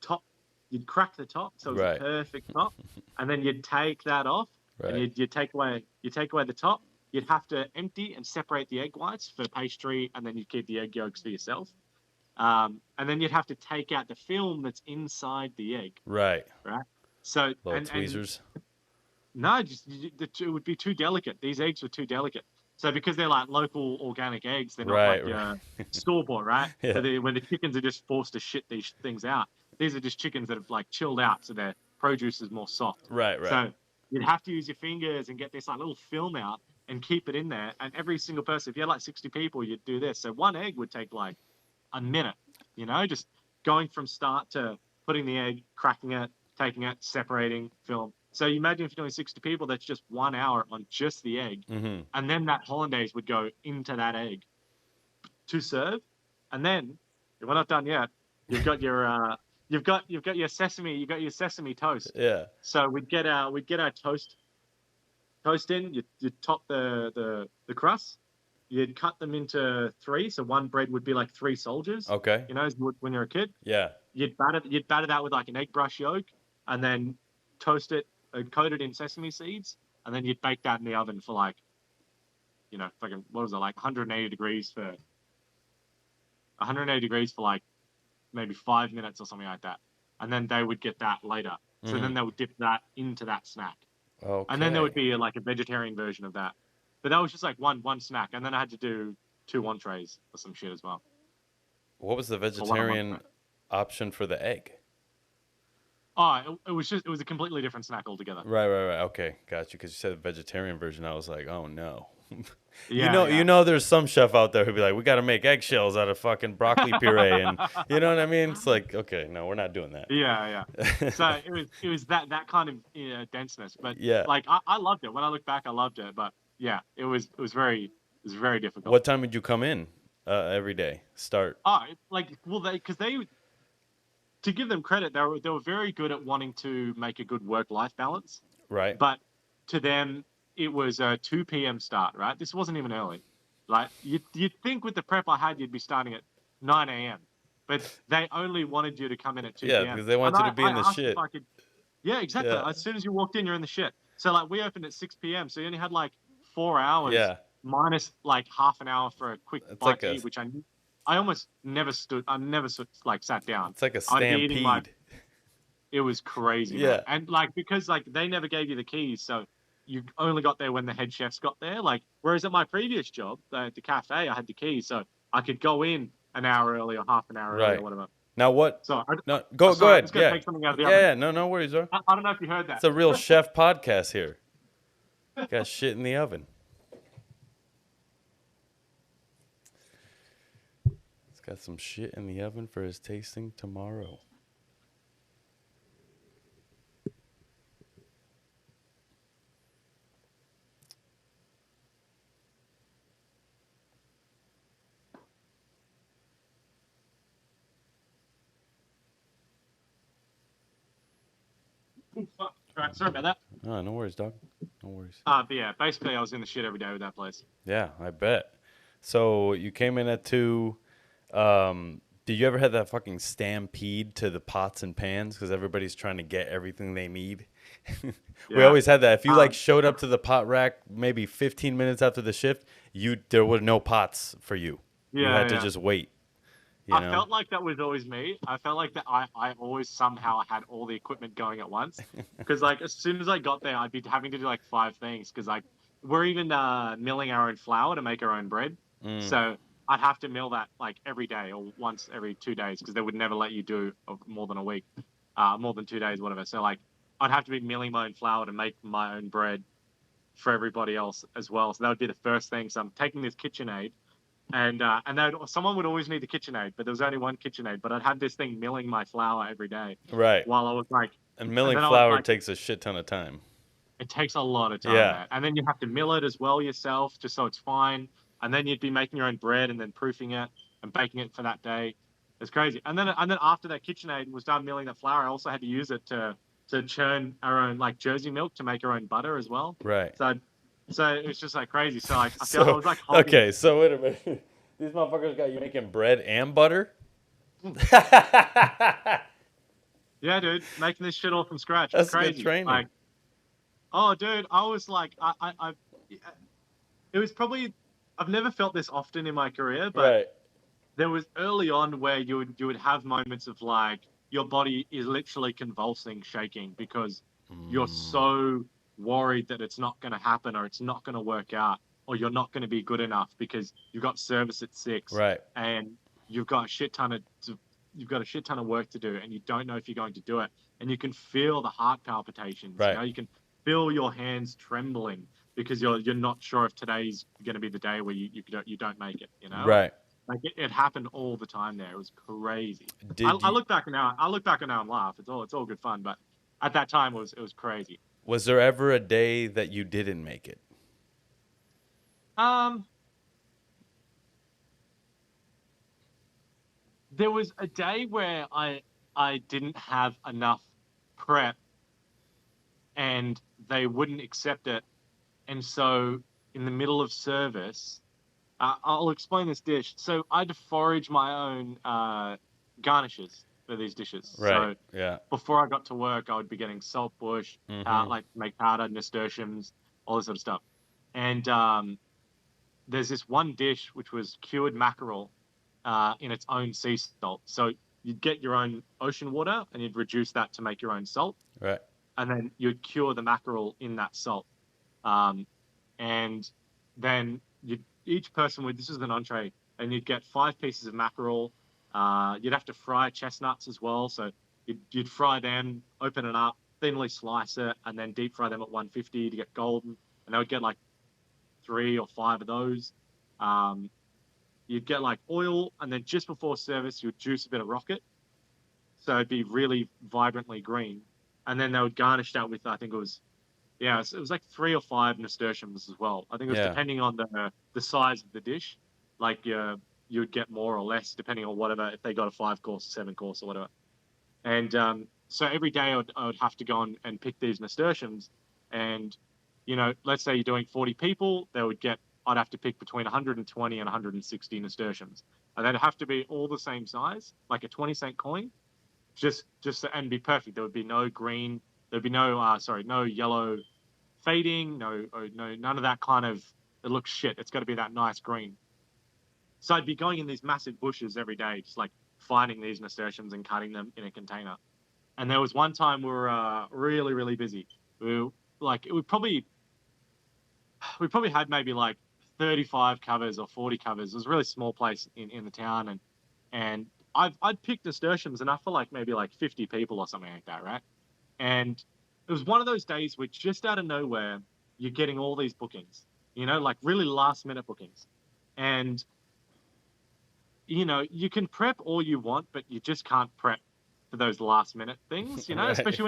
crack the top, so it was a Right. perfect top, and then you'd take that off, and Right. you'd take away the top. You'd have to empty and separate the egg whites for pastry, and then you'd keep the egg yolks for yourself. And then you'd have to take out the film that's inside the egg, Right. right? So Little and tweezers. no, it would be too delicate. These eggs were too delicate. So because they're like local organic eggs, they're not Right. like Right. store bought, right? So Yeah. when the chickens are just forced to shit these things out, these are just chickens that have like chilled out, so their produce is more soft. Right. Right. So you'd have to use your fingers and get this like little film out and keep it in there. And every single person, if you had like 60 people, you'd do this. So one egg would take like a minute, just going from start to putting the egg, cracking it, taking it, separating, film. So you imagine if you're doing 60 people, that's just 1 hour on just the egg. Hmm. And then that hollandaise would go into that egg to serve. And then we're not done yet. You've got your your sesame toast. Yeah. So we'd get our toast in. You'd top the crust. You'd cut them into 3. So one bread would be like 3 soldiers. Okay. As you would when you're a kid. Yeah. You'd batter that with like an egg brush yolk, and then toast it, coat it in sesame seeds, and then you'd bake that in the oven for like, fucking what was it, like 180 degrees for like maybe 5 minutes or something like that, and then they would get that later. So then they would dip that into that snack, Okay. and then there would be like a vegetarian version of that. But that was just like one snack, and then I had to do 2 entrees or some shit as well. What was the Or one vegetarian entree. option for the egg? Oh, it was a completely different snack altogether. Right. Right. Right. Okay. Got you. Because you said the vegetarian version. I was like, oh no. Yeah, You know, there's some chef out there who'd be like, we got to make eggshells out of fucking broccoli puree, and you know what I mean? It's like, okay, no, we're not doing that. Yeah. So it was that kind of denseness, but Yeah. like I loved it. When I look back, I loved it. But yeah, it was very difficult. What time would you come in every day? Start. Because they to give them credit, they were very good at wanting to make a good work-life balance. Right. But to them, it was a 2 p.m. start. Right, this wasn't even early. Like you'd think with the prep I had, you'd be starting at 9 a.m. But they only wanted you to come in at 2 Yeah, p.m. because they want you to be in the asked shit. if I could. Yeah, exactly. Yeah. As soon as you walked in, you're in the shit. So like we opened at 6 p.m. So you only had like 4 hours Yeah. minus like half an hour for a quick It's bite like to eat, which I almost never stood. I never like sat down. It's like a I'd be eating stampede. It was crazy. Yeah. Man. And like because like they never gave you the keys, so you only got there when the head chefs got there. Like whereas at my previous job, the cafe, I had the keys, so I could go in an hour early or half an hour early Right. or whatever. Now what? So No, go sorry, I'm ahead. just gonna Yeah. take something out of the Yeah. oven. Yeah. No worries, bro. I don't know if you heard that. It's a real chef podcast here. Got shit in the oven. It's got some shit in the oven for his tasting tomorrow. Right, sorry about that. Oh, no worries, dog. No worries. But yeah, basically I was in the shit every day with that place. Yeah, I bet. So you came in at 2. Did you ever have that fucking stampede to the pots and pans because everybody's trying to get everything they need? We Yeah. always had that. If you like Um, showed up to the pot rack maybe 15 minutes after the shift, there were no pots for you. You yeah, had to yeah. just wait. You I know? felt like that was always me. I felt like that I always somehow had all the equipment going at once. Because like as soon as I got there, I'd be having to do like 5 things. Because like we're even milling our own flour to make our own bread. Mm, So I'd have to mill that like every day or once every 2 days because they would never let you do more than a week, more than 2 days, whatever. So like I'd have to be milling my own flour to make my own bread for everybody else as well. So that would be the first thing. So I'm taking this KitchenAid and then someone would always need the KitchenAid, but there was only one KitchenAid. But I'd have this thing milling my flour every day right. while I was like, And and milling then I was flour like, takes a shit ton of time. it takes a lot of time, Yeah. man. And then you have to mill it as well yourself, just so it's fine. And then you'd be making your own bread and then proofing it and baking it for that day. It's crazy. And then after that KitchenAid was done milling that flour, I also had to use it to churn our own like Jersey milk to make our own butter as well. Right. So it was just like crazy. So like I feel I So, was like holding. okay. So, wait a minute. These motherfuckers got you making bread and butter? Yeah, dude, making this shit all from scratch. It's That's good crazy. training. Like, oh, dude, I was like, it was probably, I've never felt this often in my career, but Right. there was early on where you would have moments of like your body is literally convulsing, shaking because you're Mm, so worried that it's not going to happen or it's not going to work out or you're not going to be good enough because you've got service at 6 right. and you've got a shit ton of you've got a shit ton of work to do and you don't know if you're going to do it and you can feel the heart palpitations, Right. you can feel your hands trembling because you're not sure if today's going to be the day where you don't make it, Right. like it happened all the time there. It was crazy. Did I you, look back now. I look back now and laugh. It's all good fun. But at that time, it was crazy. was there ever a day that you didn't make it? Um, there was a day where I didn't have enough prep, and they wouldn't accept it. And so in the middle of service, I'll explain this dish. So I had to forage my own garnishes for these dishes. Right. So Yeah. before I got to work, I would be getting saltbush, Mm-hmm. like make powder, nasturtiums, all this sort of stuff. And there's this one dish which was cured mackerel in its own sea salt. So you'd get your own ocean water and you'd reduce that to make your own salt, Right. and then you'd cure the mackerel in that salt. Um, and then each person would, this is an entree, and you'd get 5 pieces of mackerel. You'd have to fry chestnuts as well. So you'd fry them, open it up, thinly slice it, and then deep fry them at 150 to get golden. And they would get like 3 or 5 of those. Um, you'd get like oil, and then just before service, you'd juice a bit of rocket. So it'd be really vibrantly green. And then they would garnish that with, I think it was, yeah, it was like 3 or 5 nasturtiums as well. I think it was Yeah. depending on the size of the dish. Like you would get more or less depending on whatever, if they got a 5 course, 7 course, or whatever. And so every day I would have to go and pick these nasturtiums. And, let's say you're doing 40 people, I'd have to pick between 120 and 160 nasturtiums. And they'd have to be all the same size, like a 20-cent coin, and be perfect. There would be no green, there'd be no yellow fading, no, none of that kind of, it looks shit. It's got to be that nice green. So I'd be going in these massive bushes every day, just like finding these nasturtiums and cutting them in a container. And there was one time we were really, really busy. We probably had maybe like 35 covers or 40 covers. It was a really small place in the town, and I'd picked nasturtiums enough for like maybe like 50 people or something like that, right? And it was one of those days where just out of nowhere you're getting all these bookings, like really last minute bookings, and you can prep all you want, but you just can't prep for those last minute things, Right. especially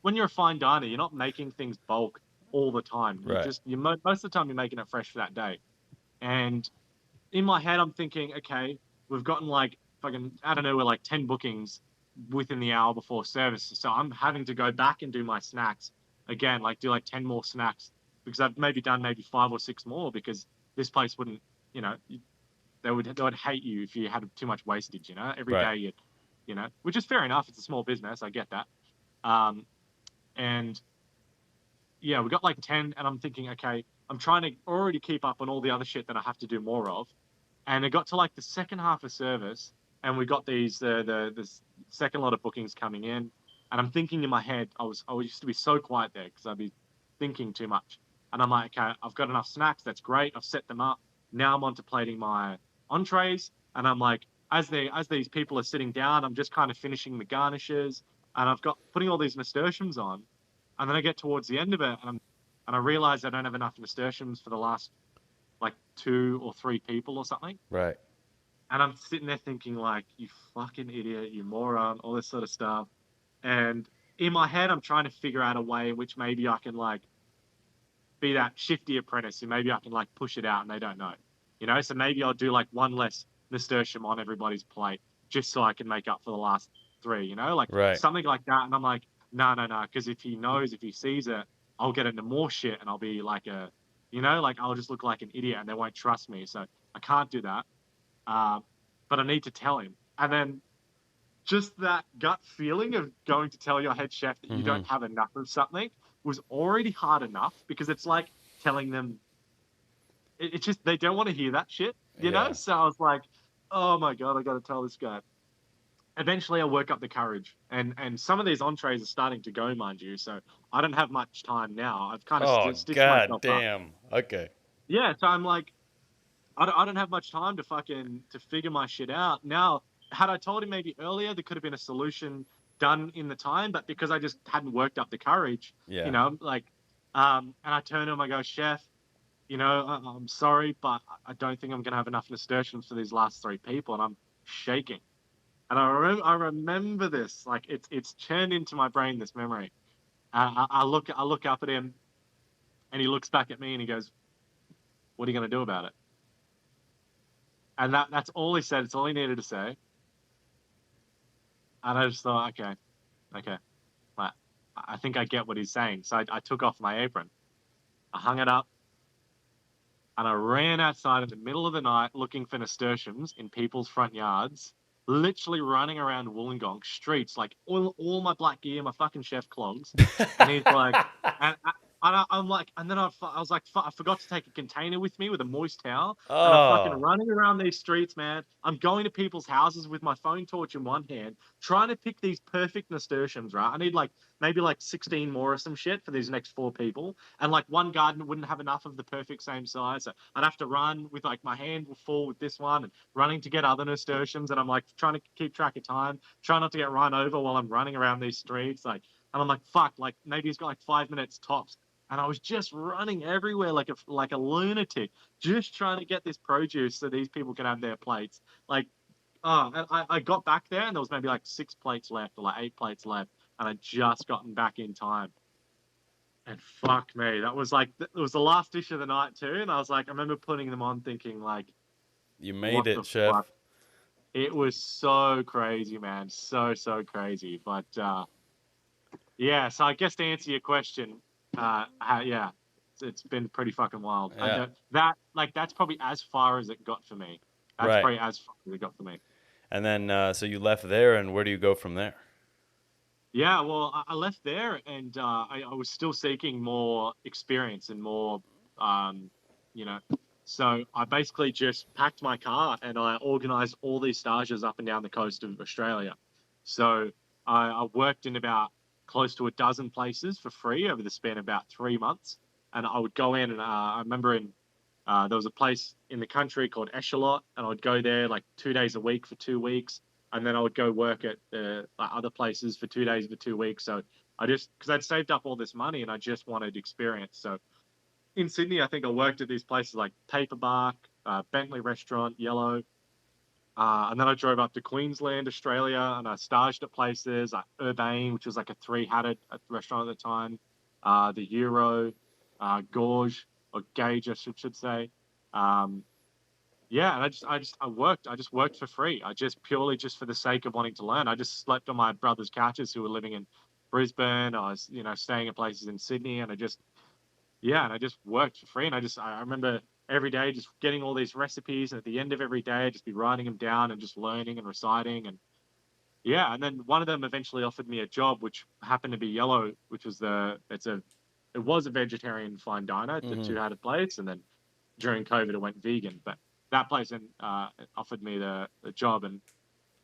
when you're a fine diner, you're not making things bulk all the time. Right. Most of the time you're making it fresh for that day. And in my head, I'm thinking, okay, we've gotten like fucking, I don't know, we're like 10 bookings within the hour before service. So I'm having to go back and do my snacks again, like do like 10 more snacks because I've maybe done maybe 5 or 6 more because this place wouldn't, you know, they would hate you if you had too much wastage. You know, every Right. day you know, which is fair enough. It's a small business. I get that. Um, and yeah, we got like 10, and I'm thinking, okay, I'm trying to already keep up on all the other shit that I have to do more of. And it got to like the second half of service, and we got these the second lot of bookings coming in, and I'm thinking in my head, I used to be so quiet there because I'd be thinking too much, and I'm like, okay, I've got enough snacks, that's great, I've set them up. Now I'm onto plating my entrees, and I'm like, as these people are sitting down, I'm just kind of finishing the garnishes, and I've got putting all these nasturtiums on, and then I get towards the end of it, and I realize I don't have enough nasturtiums for the last like 2 or 3 people or something. Right. And I'm sitting there thinking, like, you fucking idiot, you moron, all this sort of stuff. And in my head, I'm trying to figure out a way in which maybe I can, like, be that shifty apprentice and maybe I can, like, push it out and they don't know. You know, so maybe I'll do, like, one less nasturtium on everybody's plate just so I can make up for the last 3, you know, like Right. something like that. And I'm like, no, because if he knows, if he sees it, I'll get into more shit and I'll be like you know, like I'll just look like an idiot and they won't trust me. So I can't do that. But I need to tell him. And then just that gut feeling of going to tell your head chef that you don't have enough of something was already hard enough because it's like telling them it's just they don't want to hear that shit, you know? Yeah. So I was like, oh my God, I got to tell this guy. Eventually, I work up the courage, and some of these entrees are starting to go, mind you. So I don't have much time now. I've kind of Oh, stitched god myself up. damn. Okay. Yeah, so I'm like, I don't have much time to figure my shit out. Now, had I told him maybe earlier, there could have been a solution done in the time, but because I just hadn't worked up the courage, Yeah. you know, like, and I turn to him, I go, chef, you know, I'm sorry, but I don't think I'm going to have enough nasturtiums for these last 3 people, and I'm shaking. And I remember this, like it's churned into my brain, this memory. I look up at him, and he looks back at me, and he goes, "What are you going to do about it?" And that's all he said. It's all he needed to say. And I just thought, okay, but I think I get what he's saying. So I took off my apron, I hung it up, and I ran outside in the middle of the night looking for nasturtiums in people's front yards, literally running around Wollongong streets, like all my black gear, my fucking chef clogs. And he's like, and I'm like, and then I was like, I forgot to take a container with me with a moist towel. And I'm fucking Oh. running around these streets, man. I'm going to people's houses with my phone torch in one hand, trying to pick these perfect nasturtiums, right? I need like maybe like 16 more or some shit for these next 4 people. And like one garden wouldn't have enough of the perfect same size. So I'd have to run with like my hand full with this one and running to get other nasturtiums. And I'm like trying to keep track of time, try not to get run over while I'm running around these streets. Like, and I'm like, fuck, like maybe he's got like 5 minutes tops. And I was just running everywhere like a lunatic, just trying to get this produce so these people can have their plates. Like, and I got back there and there was maybe like 6 plates left or like 8 plates left, and I just gotten back in time. And fuck me, that was like it was the last dish of the night too. And I was like, I remember putting them on, thinking like, You made what it, the chef. fuck? It was so crazy, man, so crazy. But yeah, so I guess to answer your question, yeah, it's been pretty fucking wild. I Yeah. don't, that's probably as far as it got for me. That's Right. probably as far as it got for me. And then so you left there, and where do you go from there? Yeah, well, I left there, and I was still seeking more experience and more, you know. So I basically just packed my car and I organized all these stages up and down the coast of Australia. So I worked in about close to a dozen places for free over the span of about 3 months. And I would go in, and I remember there was a place in the country called Echelot, and I would go there like 2 days a week for 2 weeks, and then I would go work at other places for 2 days for 2 weeks. So because I'd saved up all this money and I just wanted experience. So in Sydney, I think I worked at these places like Paperbark, Bentley Restaurant, Yellow. And then I drove up to Queensland, Australia, and I staged at places like Urbane, which was like a 3-hatted restaurant at the time, the Euro, Gorge, or Gauge, I should say. Yeah, and I just worked for free. I just purely just for the sake of wanting to learn. I just slept on my brother's couches who were living in Brisbane. I was, staying at places in Sydney, and I just worked for free. And I remember every day, just getting all these recipes. And at the end of every day, I'd just be writing them down and just learning and reciting. And yeah, and then one of them eventually offered me a job, which happened to be Yellow, which was it was a vegetarian fine diner, the Mm-hmm. two-headed place, and then during COVID it went vegan. But that place then offered me the job, and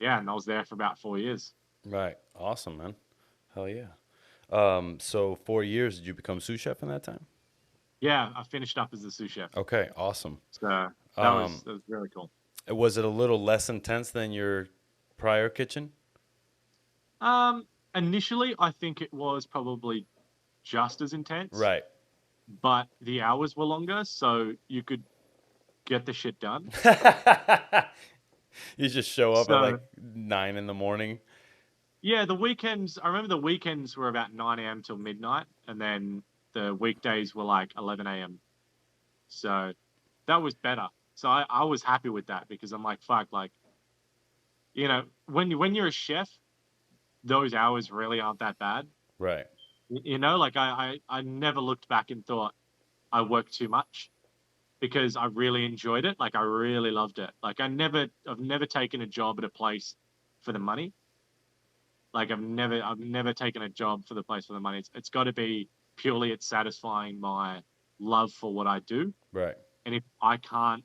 yeah, and I was there for about 4 years. Right. Awesome, man. Hell yeah. So 4 years, did you become sous chef in that time? Yeah, I finished up as the sous chef, Okay, awesome. so Um, that was really cool. was it a little less intense than your prior kitchen? Um, Initially, I think it was probably just as intense, Right. but the hours were longer, so you could get the shit done. You just show up at like So 9 in the morning. yeah, the weekends. I remember the weekends were about 9 a.m. till midnight, and then the weekdays were like 11 a.m. So that was better. So I was happy with that because I'm like, fuck, like, when you're a chef, those hours really aren't that bad. Right. Like I never looked back and thought I worked too much because I really enjoyed it. Like I really loved it. Like I've never taken a job at a place for the money. Like I've never taken a job for the place for the money. It's got to be purely it's satisfying my love for what I do. Right. And if I can't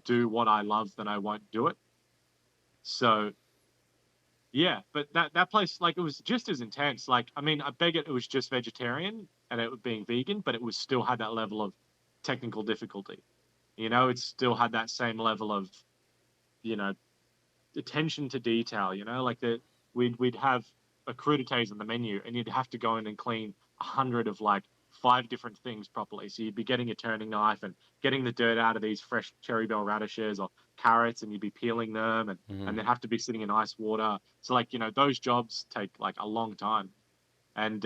do what I love, then I won't do it. So yeah, but that place, like, it was just as intense. Like, I mean, I beg it was just vegetarian and it being vegan, but it was still had that level of technical difficulty. It still had that same level of, you know, attention to detail. Like we'd have a crudités on the menu, and you'd have to go in and clean 100 of like five different things properly. So you'd be getting a turning knife and getting the dirt out of these fresh cherry bell radishes or carrots, and you'd be peeling them, and Mm-hmm. and they'd have to be sitting in ice water. So like those jobs take like a long time, and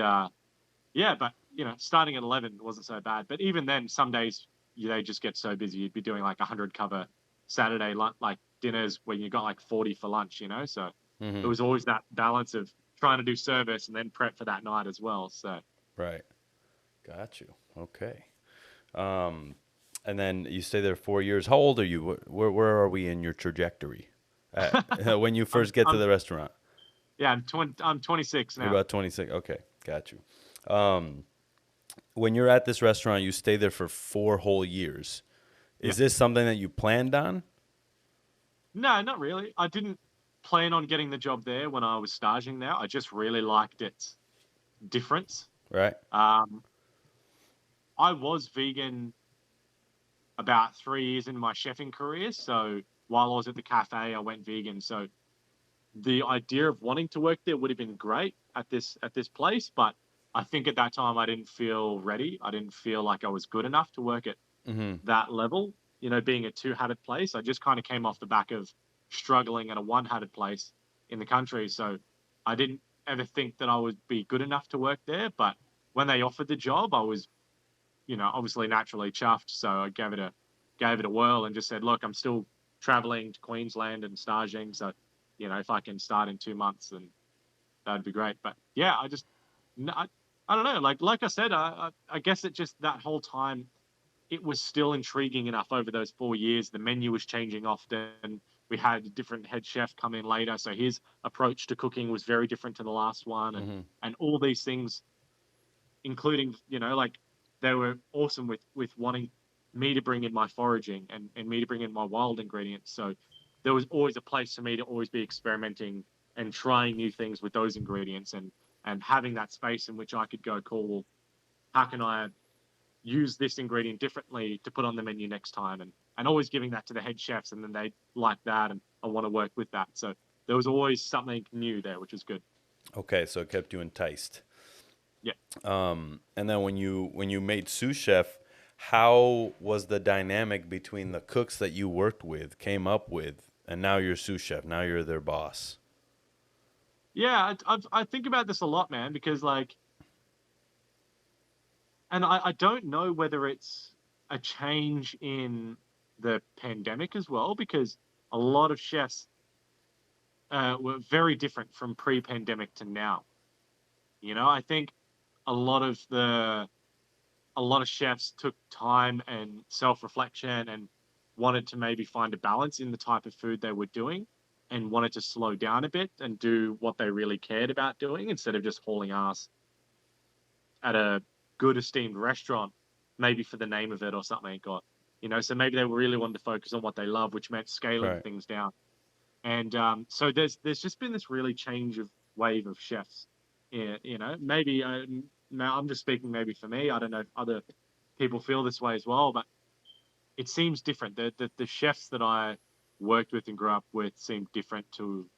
yeah, but starting at 11 wasn't so bad. But even then, some days they just get so busy. You'd be doing like 100 cover Saturday like dinners when you got like 40 for lunch. So it Mm-hmm. was always that balance of trying to do service and then prep for that night as well. So Right. Got you. Okay. Um, and then you stay there 4 years. How old are you? Where are we in your trajectory? When you I'm first get to I'm the restaurant? yeah I'm 26 You're now. about 26. Okay. Got you. Um, when you're at this restaurant, you stay there for 4 whole years. Yeah. Is this something that you planned on? No, not really. I didn't plan on getting the job there when I was staging there. I just really liked its difference. Right. Um, I was vegan about 3 years in my chefing career. So while I was at the cafe, I went vegan. So the idea of wanting to work there would have been great at this place, but I think at that time I didn't feel ready. I didn't feel like I was good enough to work at Mm-hmm. that level. Being a two-hatted place, I just kind of came off the back of struggling at a one-hatted place in the country. So I didn't ever think that I would be good enough to work there. But when they offered the job, I was obviously naturally chuffed. So I gave it a whirl and just said, look, I'm still traveling to Queensland and staging. So, if I can start in 2 months, then that'd be great. But yeah, I don't know. Like I said, I guess it just that whole time, it was still intriguing enough over those 4 years. The menu was changing often. We had a different head chef come in later. So his approach to cooking was very different to the last one. And, Mm-hmm. and all these things, including like they were awesome with wanting me to bring in my foraging and me to bring in my wild ingredients. So there was always a place for me to always be experimenting and trying new things with those ingredients, and having that space in which I could go, cool, well, how can I use this ingredient differently to put on the menu next time, and always giving that to the head chefs, and then they like that and I want to work with that. So there was always something new there, which is good. Okay, so it kept you enticed. Yeah. And then when you made sous chef, how was the dynamic between the cooks that you worked with, came up with, and now you're sous chef? Now you're their boss. Yeah, I think about this a lot, man, because like, and I don't know whether it's a change in the pandemic as well, because a lot of chefs were very different from pre-pandemic to now. I think a lot of the a lot of chefs took time and self-reflection and wanted to maybe find a balance in the type of food they were doing and wanted to slow down a bit and do what they really cared about doing instead of just hauling ass at a good esteemed restaurant, maybe for the name of it or something. Or, so maybe they really wanted to focus on what they love, which meant scaling Right. things down. And so there's just been this really change of wave of chefs. Yeah, maybe now I'm just speaking maybe for me. I don't know if other people feel this way as well, but it seems different. The chefs that I worked with and grew up with seem different to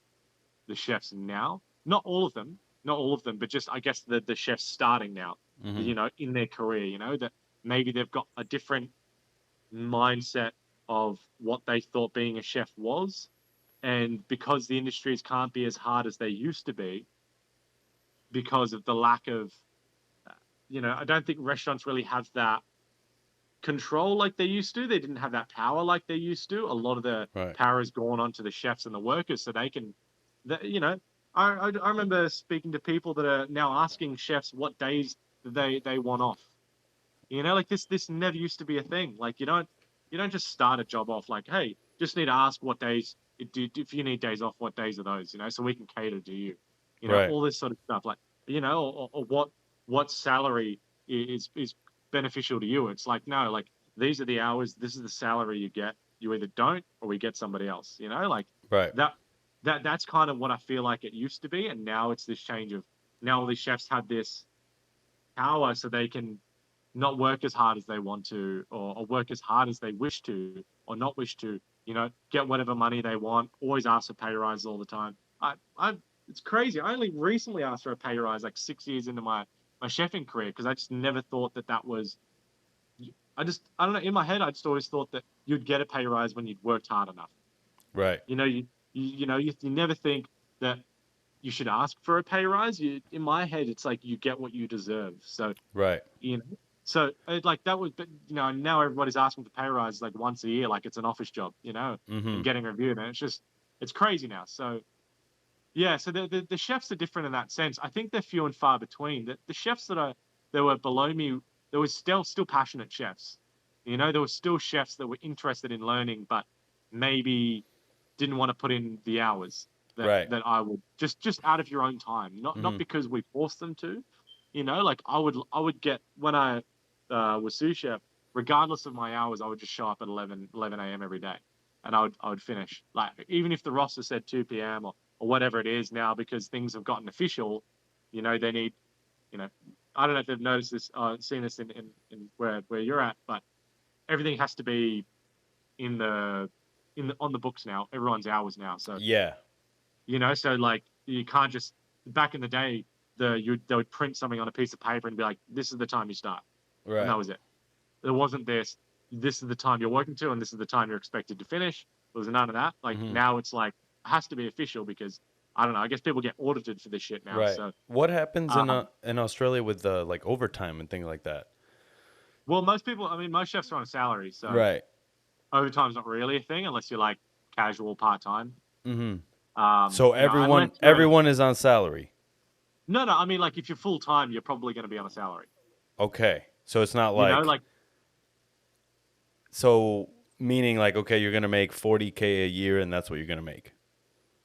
the chefs now. Not all of them, but just I guess the chefs starting now, Mm-hmm. in their career, that maybe they've got a different mindset of what they thought being a chef was. And because the industries can't be as hard as they used to be, because of the lack of, I don't think restaurants really have that control like they used to. They didn't have that power like they used to. A lot of the Right. power has gone on to the chefs and the workers, so they can, I remember speaking to people that are now asking chefs what days they want off. Like this never used to be a thing. Like you don't just start a job off like, hey, just need to ask what days if you need days off, what days are those? So we can cater to you. Right. All this sort of stuff. Like or what salary is beneficial to you. It's like, no, like these are the hours. This is the salary you get. You either don't or we get somebody else. Like Right. that's kind of what I feel like it used to be, and now it's this change of now all these chefs have this power so they can not work as hard as they want to, or work as hard as they wish to, or not wish to, get whatever money they want, always ask for pay rises all the time. It's crazy. I only recently asked for a pay rise like 6 years into my chefing career because I just never thought that was, I don't know, in my head, I just always thought that you'd get a pay rise when you'd worked hard enough. Right. You never think that you should ask for a pay rise. In my head, it's like you get what you deserve. So, Right. So like that was, but now everybody's asking for pay rises like once a year, like it's an office job, Mm-hmm. and getting reviewed, and it's crazy now. So yeah, so the chefs are different in that sense. I think they're few and far between. The chefs that were below me, there was still passionate chefs. There were still chefs that were interested in learning, but maybe didn't want to put in the hours Right. that I would just out of your own time, not Mm-hmm. because we forced them to. Like I would get when I was sous chef, regardless of my hours, I would just show up at 11 a.m. every day, and I would finish. Like even if the roster said 2 p.m. or whatever it is now, because things have gotten official, they need, I don't know if they've noticed this, seen this in where you're at, but everything has to be in the on the books now. Everyone's hours now, so Yeah. so like you can't just back in the day they would print something on a piece of paper and be like, this is the time you start. Right. And that was it. There wasn't this is the time you're working to and this is the time you're expected to finish. There was none of that. Like now it's like it has to be official because I don't know, I guess people get audited for this shit now. Right. So What happens in Australia with the like overtime and things like that? well, most chefs are on a salary, so Right. overtime's not really a thing unless you're like casual part-time. Mm-hmm. So Unless you're everyone is on salary. no, I mean like if you're full-time, you're probably going to be on a salary. Okay. So it's not like, like so meaning like, okay, you're going to make 40K a year and that's what you're going to make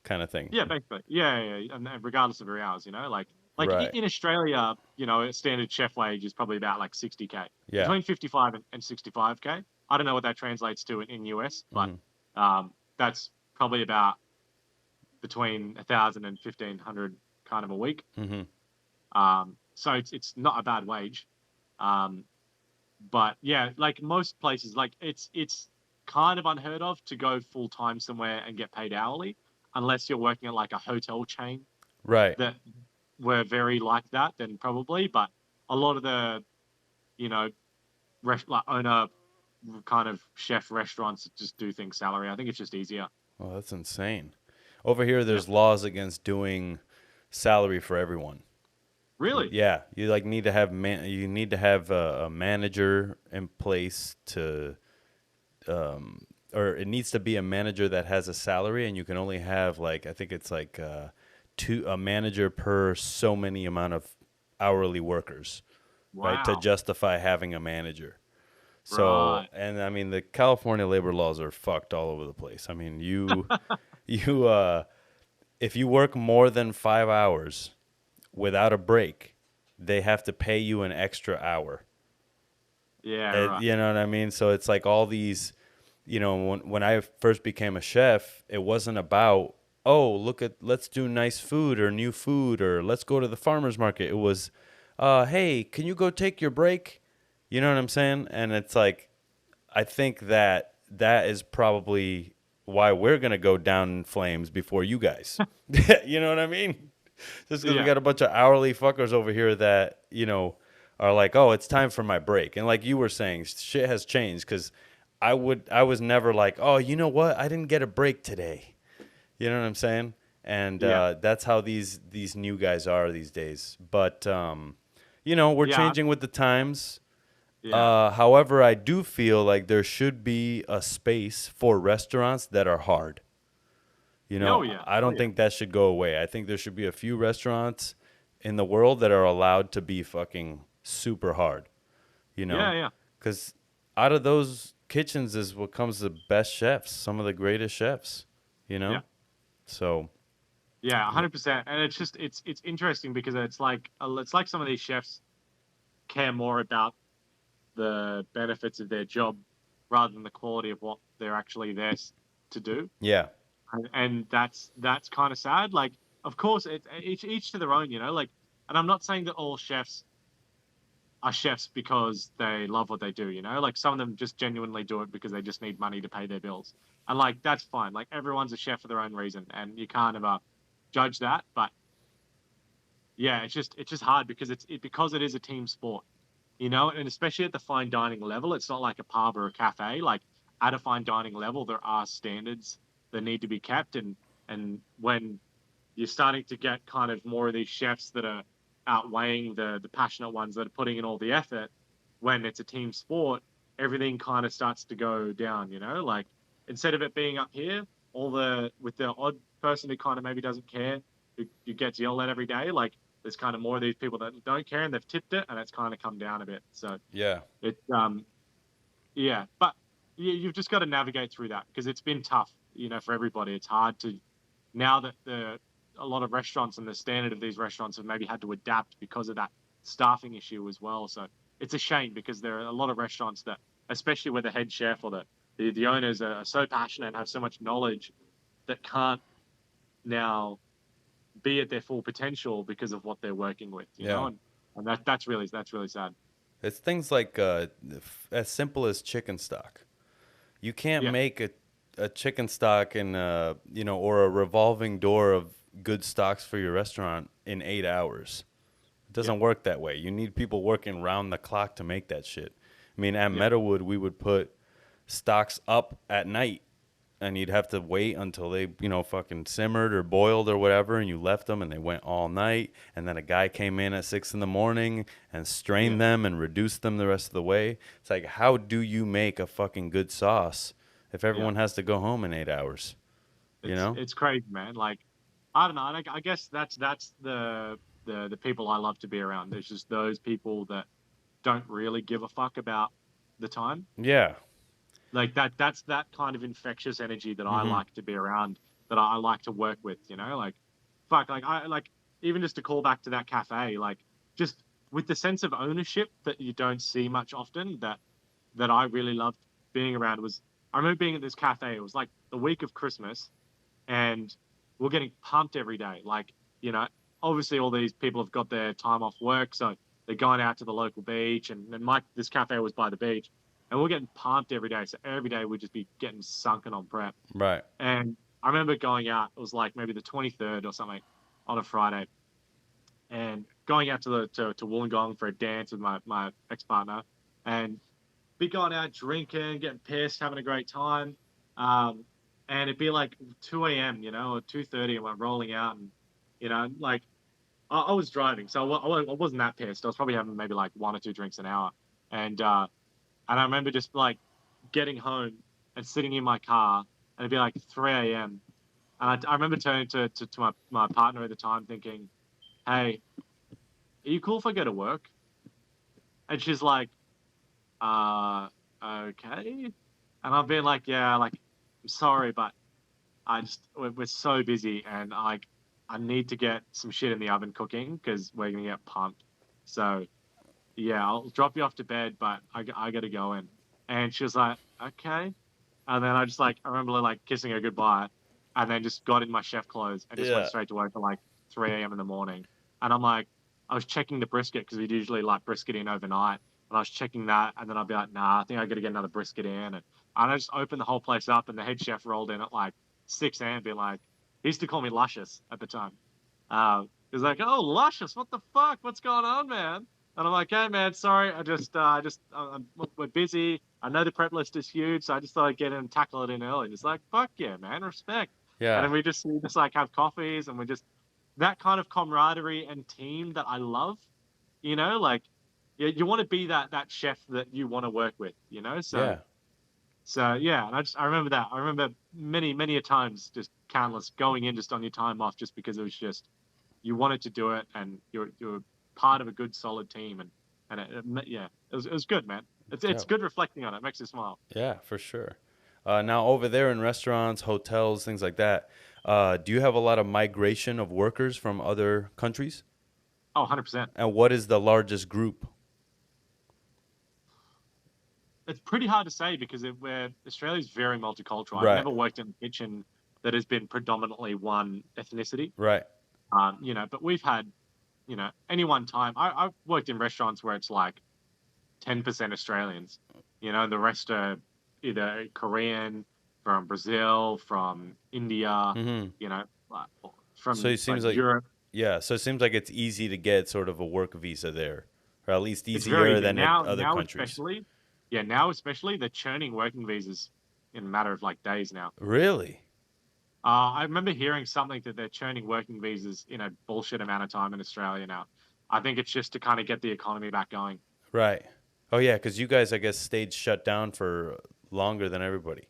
kind of thing. yeah, basically. Yeah. And regardless of your hours, like Right. in Australia, a standard chef wage is probably about like 60K. Yeah. Between 55 and 65K. I don't know what that translates to in US, but that's probably about between 1,000 and 1,500 kind of a week. Mm-hmm. So it's not a bad wage. But yeah, like most places, like it's kind of unheard of to go full time somewhere and get paid hourly, unless you're working at like a hotel chain Right. that were very like that. Then probably, but a lot of the, like owner kind of chef restaurants just do things salary. I think it's just easier. Oh, that's insane. Over here, there's laws against doing salary for everyone. Really? Yeah, you like need to have you need to have a manager in place to, or it needs to be a manager that has a salary, and you can only have like I think it's like a manager per so many amount of hourly workers. right, to Wow. justify having a manager. So, Right. and I mean, the California labor laws are fucked all over the place. I mean, you, if you work more than 5 hours without a break, they have to pay you an extra hour. Yeah. Right. You know what I mean? So it's like all these, when I first became a chef, it wasn't about, oh, let's do nice food or new food or let's go to the farmer's market. It was, hey, can you go take your break? You know what I'm saying? And it's like, I think that is probably why we're going to go down in flames before you guys. You know what I mean? Just because we Yeah. got a bunch of hourly fuckers over here that, are like, oh, it's time for my break. And like you were saying, shit has changed because I was never like, oh, you know what? I didn't get a break today. You know what I'm saying? And Yeah. that's how these new guys are these days. But, we're Yeah. changing with the times. Yeah. However, I do feel like there should be a space for restaurants that are hard. Oh yeah. I Oh don't yeah. think that should go away. I think there should be a few restaurants in the world that are allowed to be fucking super hard, you Yeah. know? Yeah. Because out of those kitchens is what comes the best chefs, some of the greatest chefs, you Yeah. know? So, Yeah. yeah. 100%. And it's just it's interesting because it's like some of these chefs care more about the benefits of their job rather than the quality of what they're actually there to do. Yeah. And that's kind of sad. Like, of course, each to their own, you know. Like, and I'm not saying that all chefs are chefs because they love what they do, you know. Like, some of them just genuinely do it because they just need money to pay their bills, and like that's fine. Like, everyone's a chef for their own reason, and you can't ever judge that. But yeah, it's just hard because because it is a team sport, you know, and especially at the fine dining level, it's not like a pub or a cafe. Like, at a fine dining level, there are standards that need to be kept, and when you're starting to get kind of more of these chefs that are outweighing the passionate ones that are putting in all the effort, when it's a team sport, everything kind of starts to go down, you know, like, instead of it being up here, all the with the odd person who kind of maybe doesn't care, who gets yelled at every day, like, there's kind of more of these people that don't care and they've tipped it and it's kind of come down a bit. So Yeah. it's yeah, but you've just got to navigate through that because it's been tough, you know, for everybody. It's hard to now that a lot of restaurants and the standard of these restaurants have maybe had to adapt because of that staffing issue as well. So it's a shame because there are a lot of restaurants that, especially where the head chef or the owners are so passionate and have so much knowledge that can't now be at their full potential because of what they're working with, you know, Yeah. and that's really sad. It's things like as simple as chicken stock. You can't Yeah, make a chicken stock in or a revolving door of good stocks for your restaurant in 8 hours. It yeah, doesn't work that way. You need people working round the clock to make that shit. I mean, at yeah, Meadowood, we would put stocks up at night and you'd have to wait until they, fucking simmered or boiled or whatever, and you left them and they went all night. And then a guy came in at 6 in the morning and yeah. strained them and reduced them the rest of the way. It's like, how do you make a fucking good sauce if Yeah. everyone has to go home in 8 hours? You It's know? it's crazy, man. Like, I don't know. I guess that's the people I love to be around. There's just those people that don't really give a fuck about the time. Yeah. Like that's that kind of infectious energy that I Hmm. like to be around, that I like to work with, you know? Like, fuck, like I like, even just to call back to that cafe, like, just with the sense of ownership that you don't see much often, that I really loved being around was, I remember being at this cafe. It was like the week of Christmas, and we're getting pumped every day. Like, you know, obviously all these people have got their time off work, so they're going out to the local beach, and this cafe was by the beach, and we're getting pumped every day. So every day we'd just be getting sunken on prep. Right. And I remember going out. It was like maybe the 23rd or something on a Friday, and going out to Wollongong for a dance with my ex partner, and be going out drinking, getting pissed, having a great time. Um, and it'd be like 2 a.m., you know, or 2:30, and we're rolling out, and you know, like, I was driving, so I wasn't that pissed. I was probably having maybe like one or two drinks an hour, and I remember just like getting home and sitting in my car, and it'd be like 3 a.m. And I remember turning to my partner at the time, thinking, "Hey, are you cool if I go to work?" And she's like, okay. And I've been like, yeah, like, I'm sorry, but we're so busy, and I need to get some shit in the oven cooking because we're gonna get pumped. So yeah, I'll drop you off to bed, but I gotta go in. And she was like, okay. And then I remember like kissing her goodbye, and then just got in my chef clothes and just went Yeah. straight to work at like 3 a.m. in the morning. And I'm like, I was checking the brisket because we'd usually like brisket in overnight. And I was checking that, and then I'd be like, nah, I think I got to get another brisket in. And I just opened the whole place up, and the head chef rolled in at like 6 a.m. being like, he used to call me Luscious at the time. He's like, oh, Luscious, what the fuck? What's going on, man? And I'm like, hey, man, sorry. We're busy. I know the prep list is huge, so I just thought I'd get in and tackle it in early. He's like, fuck yeah, man, respect. And Yeah. then we just like have coffees, and that kind of camaraderie and team that I love, like you want to be that chef that you want to work with, So Yeah. yeah, and I remember that. I remember many a times, just countless, going in just on your time off, just because it was just you wanted to do it, and you're part of a good solid team, yeah, it was good, man. It's Yeah. good reflecting on it. It makes you smile. Yeah, for sure. Now, over there in restaurants, hotels, things like that, do you have a lot of migration of workers from other countries? Oh, 100%. And what is the largest group? It's pretty hard to say because Australia's very multicultural. I've Right, never worked in a kitchen that has been predominantly one ethnicity. right. But we've had, any one time, I've worked in restaurants where it's like 10% Australians, and the rest are either Korean, from Brazil, from India, Hmm. like, So from it like seems like, Europe. yeah, so it seems like it's easy to get sort of a work visa there, or at least It's very easier easy than in now. other countries. Now especially they're churning working visas in a matter of like days now. Really? I remember hearing something that they're churning working visas in a bullshit amount of time in Australia now. I think it's just to kind of get the economy back going. Right. Oh, yeah, because you guys, I guess, stayed shut down for longer than everybody,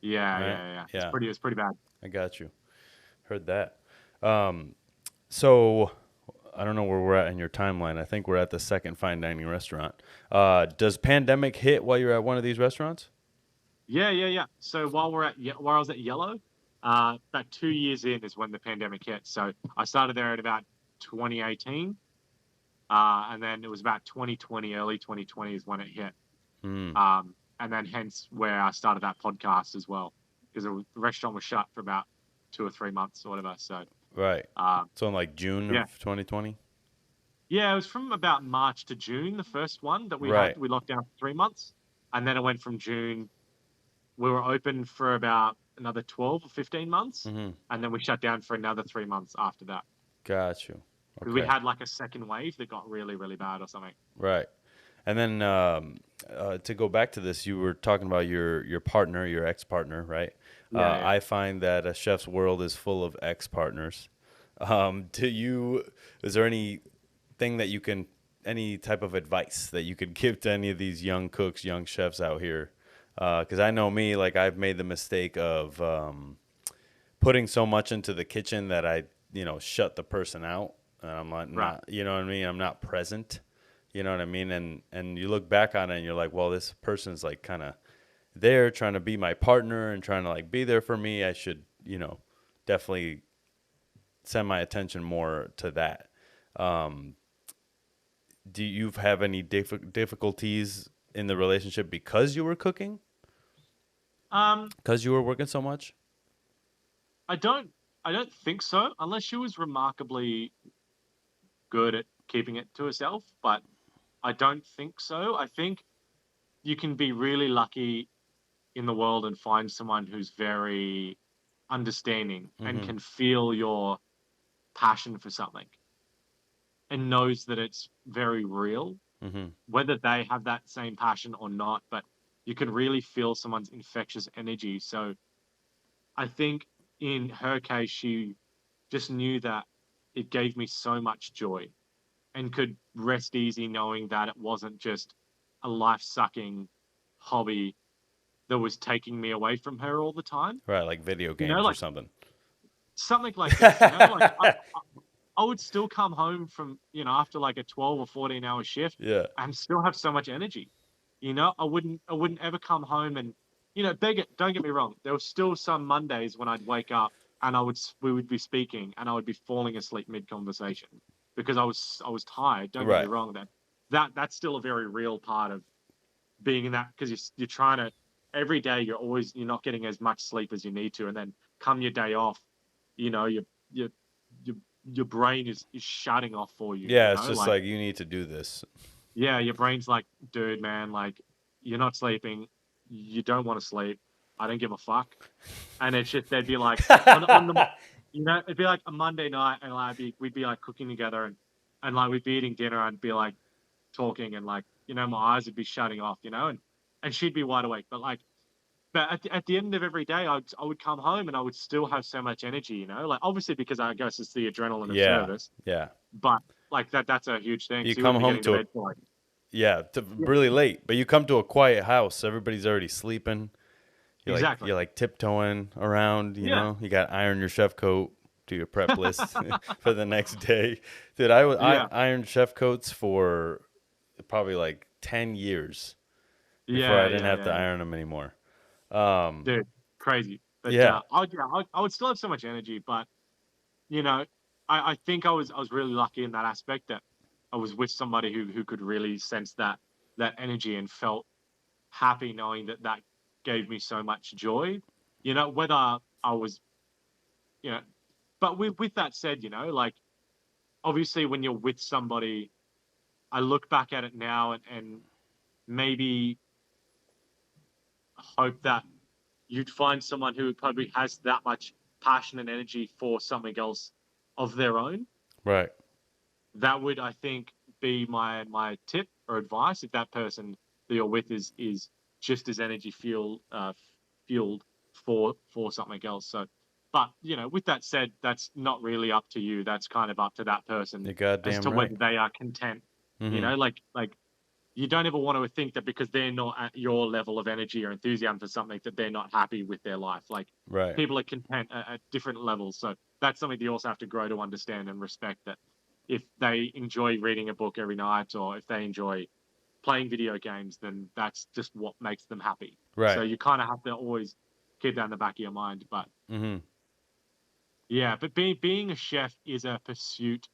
Yeah, right? yeah, yeah. Yeah, It's pretty bad. I got you. Heard that. Um, so I don't know where we're at in your timeline. I think we're at the second fine dining restaurant. Does pandemic hit while you're at one of these restaurants? Yeah, yeah, yeah. So while I was at Yellow, about 2 years in is when the pandemic hit. So I started there at about 2018, and then it was about 2020, early 2020 is when it hit. Hmm. And then hence where I started that podcast as well, because the restaurant was shut for about 2 or 3 months or whatever. So Right. um, So in like June yeah, of 2020? yeah, it was from about March to June, the first one that we had. Right. We locked down for 3 months, and then it went from June. We were open for about another 12 or 15 months, Mm-hmm. and then we shut down for another 3 months after that Got you. because we Okay. had like a second wave that got really, really bad or something. Right. And then to go back to this, you were talking about your partner, your ex partner, right? Yeah, yeah. I find that a chef's world is full of ex partners. Is there anything that you can, any type of advice that you could give to any of these young cooks, young chefs out here? Because I know me, like I've made the mistake of putting so much into the kitchen that I, shut the person out. And I'm like, Right. not, you know what I mean? I'm not present. You know what I mean? And you look back on it and you're like, well, this person's like kind of there trying to be my partner and trying to like be there for me. I should, definitely send my attention more to that. Um, do you have any difficulties in the relationship because you were cooking? Um, Because you were working so much? I don't, I don't think so, unless she was remarkably good at keeping it to herself. But I don't think so. I think you can be really lucky in the world and find someone who's very understanding and Mm-hmm. can feel your passion for something and knows that it's very real, Mm-hmm. whether they have that same passion or not. But you can really feel someone's infectious energy. So I think in her case, she just knew that it gave me so much joy and could rest easy knowing that it wasn't just a life sucking hobby that was taking me away from her all the time. Right, like video You know, games or like something. something like that. You know, like I would still come home from, after like a 12 or 14-hour shift Yeah. and still have so much energy. I wouldn't ever come home and, don't get me wrong. There were still some Mondays when I'd wake up and we would be speaking and I would be falling asleep mid conversation because I was tired. Don't get me Right. wrong. That's still a very real part of being in that, because you're trying to, every day you're not getting as much sleep as you need to, and then come your day off, your your your brain is shutting off for you. Yeah, it's just Like, like you need to do this. yeah, your brain's like, dude, man, like, you're not sleeping, you don't want to sleep, I don't give a fuck. And it's just, they'd be like, on the it'd be like a Monday night, and like we'd be like cooking together, and like we'd be eating dinner and be like talking, and like, my eyes would be shutting off, and she'd be wide awake. But at the end of every day, I would come home and I would still have so much energy, like, obviously, because I guess it's the adrenaline of Yeah. service, Yeah. but like that's a huge thing. You So you come wouldn't be home getting to to bed till like, yeah, really late, but you come to a quiet house, everybody's already sleeping. exactly. You're like tiptoeing around, Yeah, you got to iron your chef coat, do your prep list for the next day. Dude, I yeah, ironed chef coats for probably like 10 years before I yeah, didn't yeah, have to yeah, yeah. iron them anymore. Um, Dude, crazy. But yeah. I would still have so much energy, but you know, I think I was really lucky in that aspect, that I was with somebody who could really sense that energy and felt happy knowing that gave me so much joy. Whether I was, you know, but with that said, like, obviously when you're with somebody, I look back at it now, and maybe hope that you'd find someone who probably has that much passion and energy for something else of their own. Right. That would, I think, be my tip or advice, if that person that you're with is just as energy fueled for something else. So, but with that said, that's not really up to you. That's kind of up to that person You're as goddamn to right. whether they are content. Hmm. Like you don't ever want to think that because they're not at your level of energy or enthusiasm for something, that they're not happy with their life. Like, Right. people are content at different levels. So that's something that you also have to grow to understand and respect, that if they enjoy reading a book every night, or if they enjoy playing video games, then that's just what makes them happy. So Right. you kind of have to always keep that in the back of your mind. But Hmm. yeah, but being a chef is a pursuit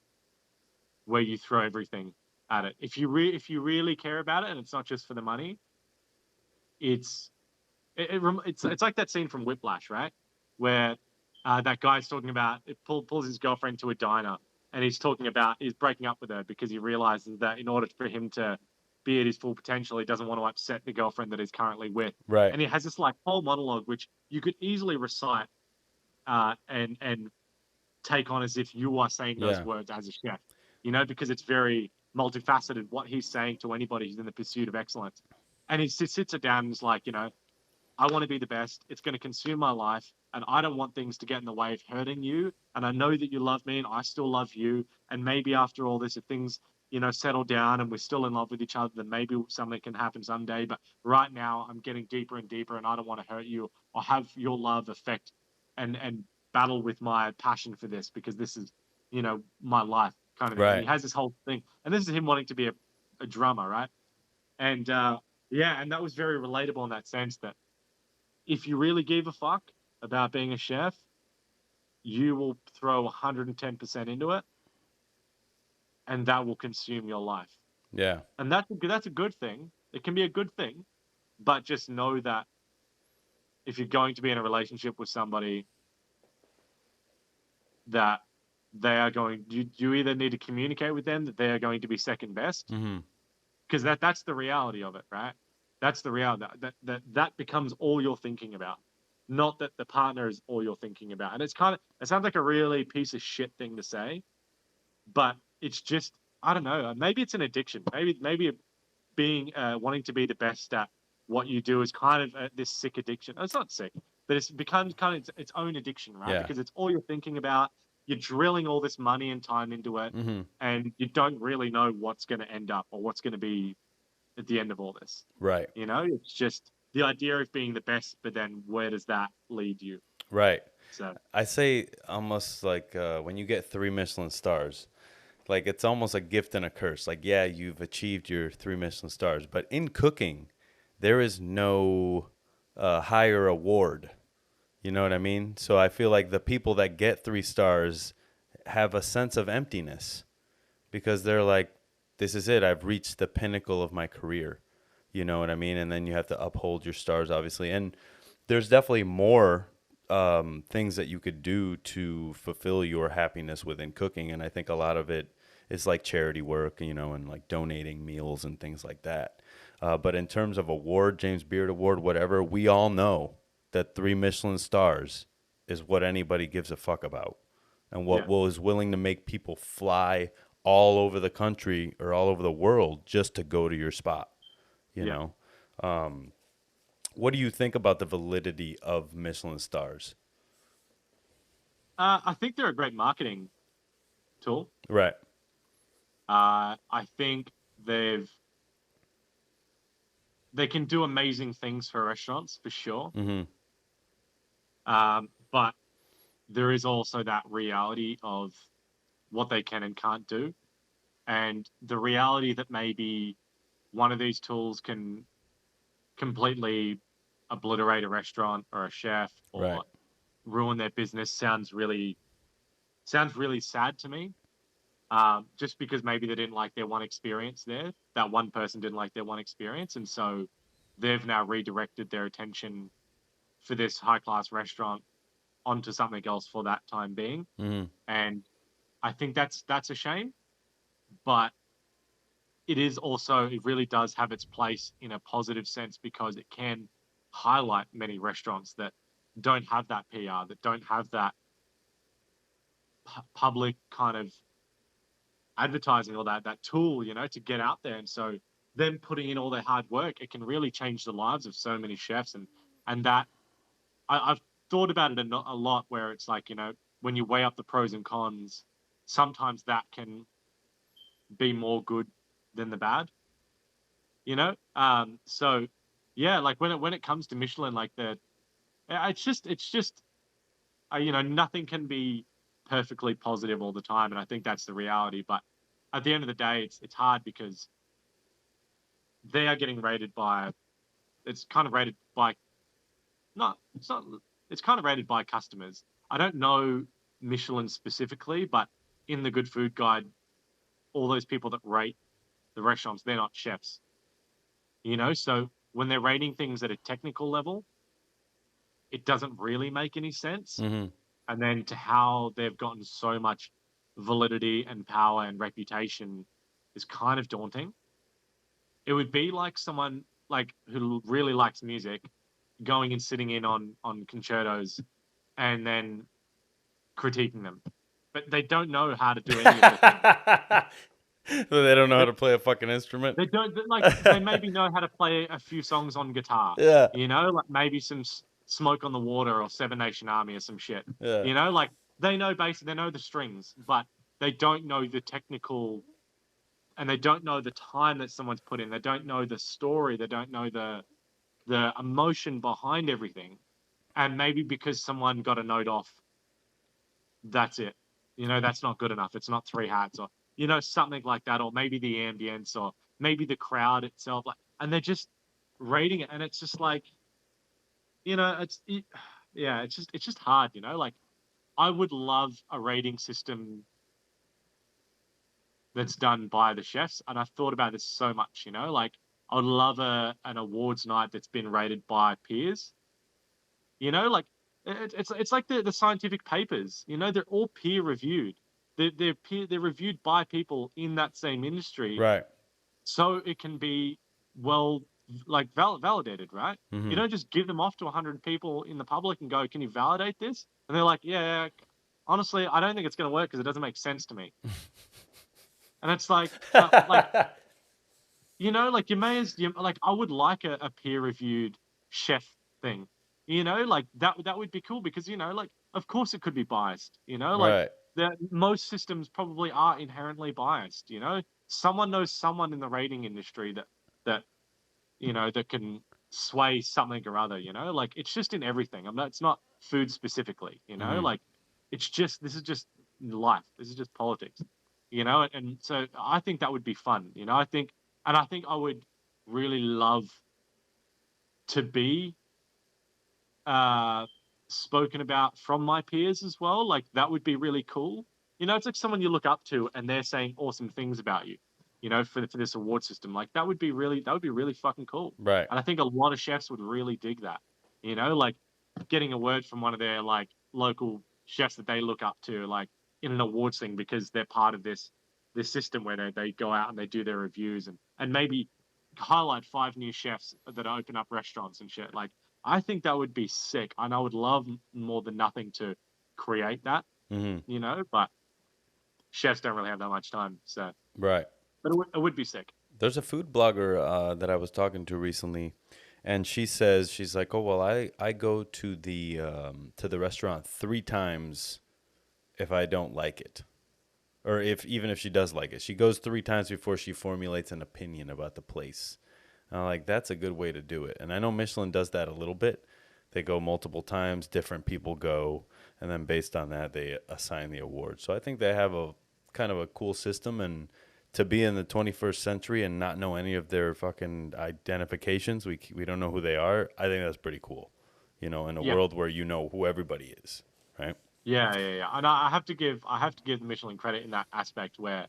where you throw everything at it. If you really care about it, and it's not just for the money, it's it's like that scene from Whiplash, right? Where that guy's talking about, pulls his girlfriend to a diner, and he's breaking up with her because he realizes that in order for him to be at his full potential, he doesn't want to upset the girlfriend that he's currently with. Right. And he has this like whole monologue which you could easily recite, and take on as if you are saying those Yeah. words as a chef, because it's very multifaceted what he's saying to anybody who's in the pursuit of excellence. And he sits it down and is like, I want to be the best. It's going to consume my life. And I don't want things to get in the way of hurting you. And I know that you love me and I still love you. And maybe after all this, if things, settle down and we're still in love with each other, then maybe something can happen someday. But right now, I'm getting deeper and deeper, and I don't want to hurt you or have your love affect and battle with my passion for this, because this is, my life kind of thing. And he Right. has this whole thing. And this is him wanting to be a drummer, right? And yeah, and that was very relatable in that sense, that if you really give a fuck about being a chef, you will throw 110% into it, and that will consume your life. Yeah. And that's a good thing. It can be a good thing, but just know that if you're going to be in a relationship with somebody, that they are going, you either need to communicate with them that they are going to be second best, Hmm. because that's the reality of it, right? That's the reality, that becomes all you're thinking about, not that the partner is all you're thinking about. And it sounds like a really piece of shit thing to say, but it's just, I don't know, maybe it's an addiction. Maybe being wanting to be the best at what you do is kind of this sick addiction. It's not sick, but it's become kind of its own addiction, right? Yeah. Because it's all you're thinking about. You're drilling all this money and time into it, Hmm. and you don't really know what's going to end up or what's going to be at the end of all this. Right. It's just the idea of being the best, but then where does that lead you? Right. So I say almost like when you get 3 Michelin stars, like it's almost a gift and a curse. Like, yeah, you've achieved your 3 Michelin stars, but in cooking, there is no higher award. You know what I mean? So I feel like the people that get 3 stars have a sense of emptiness because they're like, this is it. I've reached the pinnacle of my career. You know what I mean? And then you have to uphold your stars, obviously. And there's definitely more things that you could do to fulfill your happiness within cooking. And I think a lot of it is like charity work, you know, and like donating meals and things like that. But in terms of award, James Beard Award, whatever, we all know that 3 Michelin stars is what anybody gives a fuck about and what yeah, will is willing to make people fly all over the country or all over the world just to go to your spot, you yeah. know? What do you think about the validity of Michelin stars? I think they're a great marketing tool. Right. I think they can do amazing things for restaurants for sure. Mm-hmm. But there is also that reality of what they can and can't do, and the reality that maybe one of these tools can completely obliterate a restaurant or a chef Right. or ruin their business sounds really sad to me. Just because maybe they didn't like their one experience there, that one person didn't like their one experience, and so they've now redirected their attention for this high class restaurant onto something else for that time being. Mm-hmm. And I think that's a shame, but it really does have its place in a positive sense because it can highlight many restaurants that don't have that PR, that don't have that public kind of advertising or that tool, to get out there. And so them putting in all their hard work, it can really change the lives of so many chefs. And that I've thought about it a lot, where it's like, when you weigh up the pros and cons, sometimes that can be more good than the bad, So yeah, like when it comes to Michelin, like it's just nothing can be perfectly positive all the time, and I think that's the reality. But at the end of the day, it's hard because they are getting rated by it's kind of rated by not it's not it's kind of rated by customers. I don't know Michelin specifically, but in the Good Food Guide, all those people that rate the restaurants, they're not chefs, So when they're rating things at a technical level, it doesn't really make any sense. Mm-hmm. And then to how they've gotten so much validity and power and reputation is kind of daunting. It would be like someone like who really likes music going and sitting in on concertos and then critiquing them, but they don't know how to do any of the things. So they don't know how They, to play a fucking instrument. they don't like they maybe know how to play a few songs on guitar, Yeah. like maybe some Smoke on the Water or Seven Nation Army or some shit. Yeah. Like they know they know the strings, but they don't know the technical, and they don't know the time that someone's put in. They don't know the story. They don't know the emotion behind everything. And maybe because someone got a note off, that's it. That's not good enough. It's not three hats, or something like that, or maybe the ambience, or maybe the crowd itself. Like, and they're just rating it, and it's just like, yeah, it's just hard. Like I would love a rating system that's done by the chefs, and I've thought about this so much. Like I would love an awards night that's been rated by peers. Like it's like the scientific papers. They're all peer reviewed. They're reviewed by people in that same industry, Right. so it can be well like validated, right? You Mm-hmm. don't just give them off to 100 people in the public and go, "Can you validate this?" And they're like, "Yeah, honestly, I don't think it's going to work because it doesn't make sense to me." And it's like like you may as you like I would like a peer reviewed chef thing. Like that would be cool because like of course it could be biased. Like Right. most systems probably are inherently biased. Someone knows someone in the rating industry that that can sway something or other, you know? Like it's just in everything. It's not food specifically, you know? Mm-hmm. Like this is just life. This is just politics. You know, and so I think that would be fun, you know. I think I would really love to be uh spoken about from my peers as well. Like that would be really cool. You know, it's like someone you look up to and they're saying awesome things about you, you know, for this award system. Like that would be really fucking cool. Right. And I think a lot of chefs would really dig that. You know, like getting a word from one of their like local chefs that they look up to, like in an awards thing because they're part of this system where they go out and they do their reviews and maybe highlight 5 new chefs that open up restaurants and shit. Like I think that would be sick, and I would love more than nothing to create that, Mm-hmm. you know. But chefs don't really have that much time, so Right. but it would be sick. There's a food blogger that I was talking to recently, and she says she's like, "Oh well, I go to the restaurant 3 times if I don't like it, or if even if she does like it, she goes 3 times before she formulates an opinion about the place." And I'm like, that's a good way to do it. And I know Michelin does that a little bit. They go multiple times, different people go, and then based on that, they assign the award. So I think they have a kind of a cool system. And to be in the 21st century and not know any of their fucking identifications, we don't know who they are. I think that's pretty cool. You know, in a Yeah, world where you know who everybody is, right? yeah. And I have to give the Michelin credit in that aspect where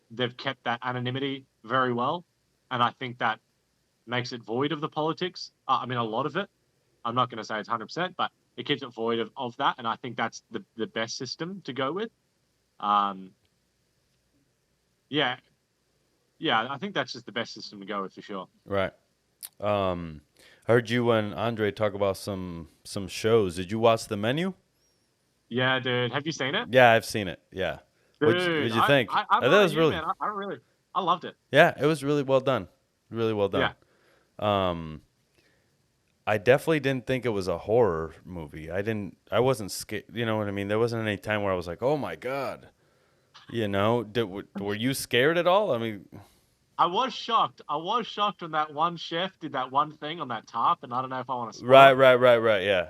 they've kept that anonymity very well, and I think that makes it void of the politics. I mean, a lot of it. I'm not going to say it's 100%, but it keeps it void of that, and I think that's the best system to go with. Um, yeah, yeah, I think that's just the best system to go with for sure. Right. I heard you and Andre talk about some shows. Did you watch the menu? Yeah, dude, have you seen it? Yeah, I've seen it. Yeah. Dude, What'd you think? I'm I thought it like was you, really man. I really, I loved it. yeah, it was really well done. Really well done. Yeah, Um, I definitely didn't think it was a horror movie. I wasn't scared. You know what I mean? There wasn't any time where I was like, "Oh my god." You know, were you scared at all? I mean, I was shocked. I was shocked when that one chef did that one thing on that tarp, and I don't know if I want to spoil it. right. Yeah.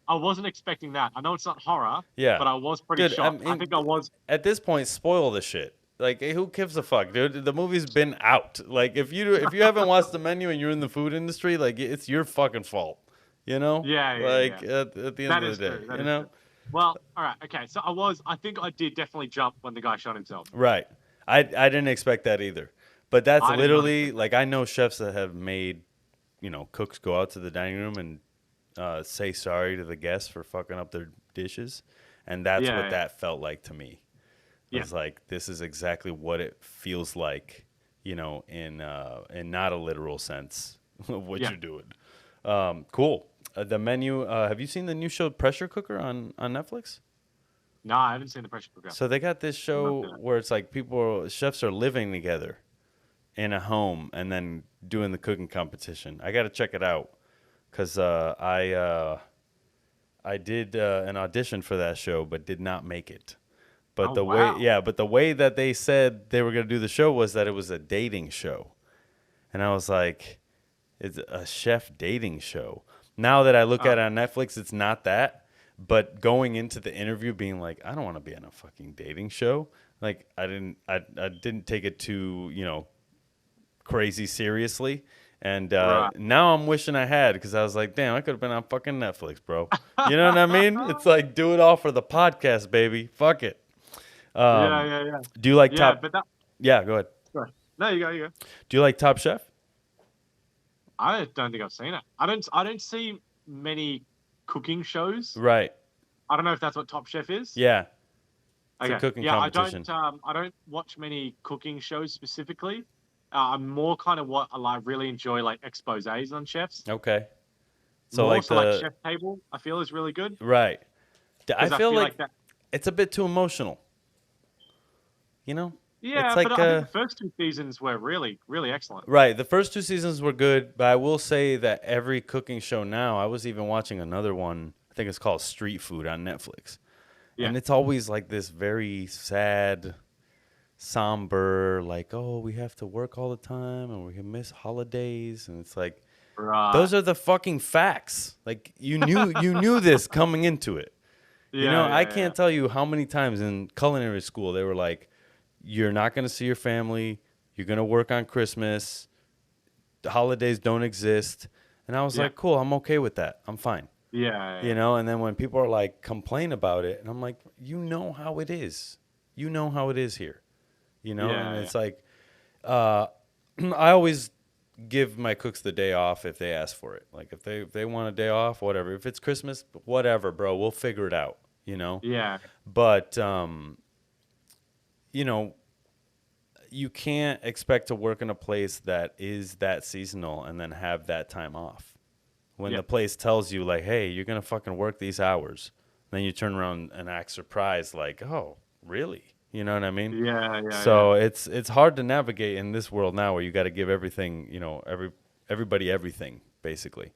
I wasn't expecting that. I know it's not horror, Yeah. but I was pretty Dude, I shocked. I mean, think I was. at this point, spoil the shit. Like, hey, who gives a fuck, dude? The movie's been out. Like, if you haven't watched the menu and you're in the food industry, like, it's your fucking fault. You know? Like, Yeah. at the end That of is the day, true. That you is know? true. Well, all right, okay. So I think I did definitely jump when the guy shot himself. Right. I didn't expect that either. But that's I did not literally expect like I know chefs that have made, cooks go out to the dining room and say sorry to the guests for fucking up their dishes, and that. that's what Yeah, that felt like to me. I yeah, was like, this is exactly what it feels like, in not a literal sense of what yeah. you're doing. Cool. The menu. Have you seen the new show Pressure Cooker on Netflix? No, I haven't seen the pressure cooker. So they got this I'm not show gonna. where it's like chefs are living together in a home and then doing the cooking competition. I got to check it out because I did an audition for that show but did not make it. But Oh wow. but the way that they said they were gonna do the show was that it was a dating show, and I was like, it's a chef dating show. Now that I look Oh, at it on Netflix, it's not that. But going into the interview, being like, I don't want to be on a fucking dating show. Like I didn't take it too crazy seriously. And right. now I'm wishing I had because I was like, damn, I could have been on fucking Netflix, bro. You know what I mean? It's like do it all for the podcast, baby. Fuck it. Um, Yeah. do you like Yeah, Top? but that. Yeah, go ahead. Sorry. No, you go. You go. Do you like Top Chef? I don't think I've seen it. I don't see many cooking shows. Right. I don't know if that's what Top Chef is. Yeah. It's a Okay. cooking Yeah, competition. I don't watch many cooking shows specifically. I'm more kind of what I like really enjoy like exposés on chefs. Okay. So More like so like the Chef Table, I feel is really good right. I because I feel feel like like that. it's a bit too emotional. You know? It's Yeah, but like I think the first 2 seasons were really excellent. right, the first 2 seasons were good, but I will say that every cooking show now, I was even watching another one, I think it's called Street Food on Netflix. Yeah, And it's always like this very sad, somber, like, oh, we have to work all the time and we can miss holidays. And it's like, Right. Those are the fucking facts. Like you knew this coming into it. You know, Yeah, I yeah, yeah. can't tell you how many times in culinary school they were like, "You're not going to see your family. You're going to work on Christmas. The holidays don't exist." And I was Yeah. like, "Cool, I'm okay with that. I'm fine." Yeah, yeah, You yeah. know, and then when people are like complain about it, and I'm like, "You know how it is. You know how it is here." You know, and Yeah, yeah. it's like uh I always give my cooks the day off if they ask for it. Like if they want a day off, whatever. If it's Christmas, whatever, bro, we'll figure it out, you know? Yeah. But you know, you can't expect to work in a place that is that seasonal and then have that time off. When Yeah. the place tells you like, "Hey, you're going to fucking work these hours." Then you turn around and act surprised like, "Oh, really?" You know what I mean? Yeah, yeah, yeah. So it's hard to navigate in this world now where you got to give everything, you know, everybody everything basically.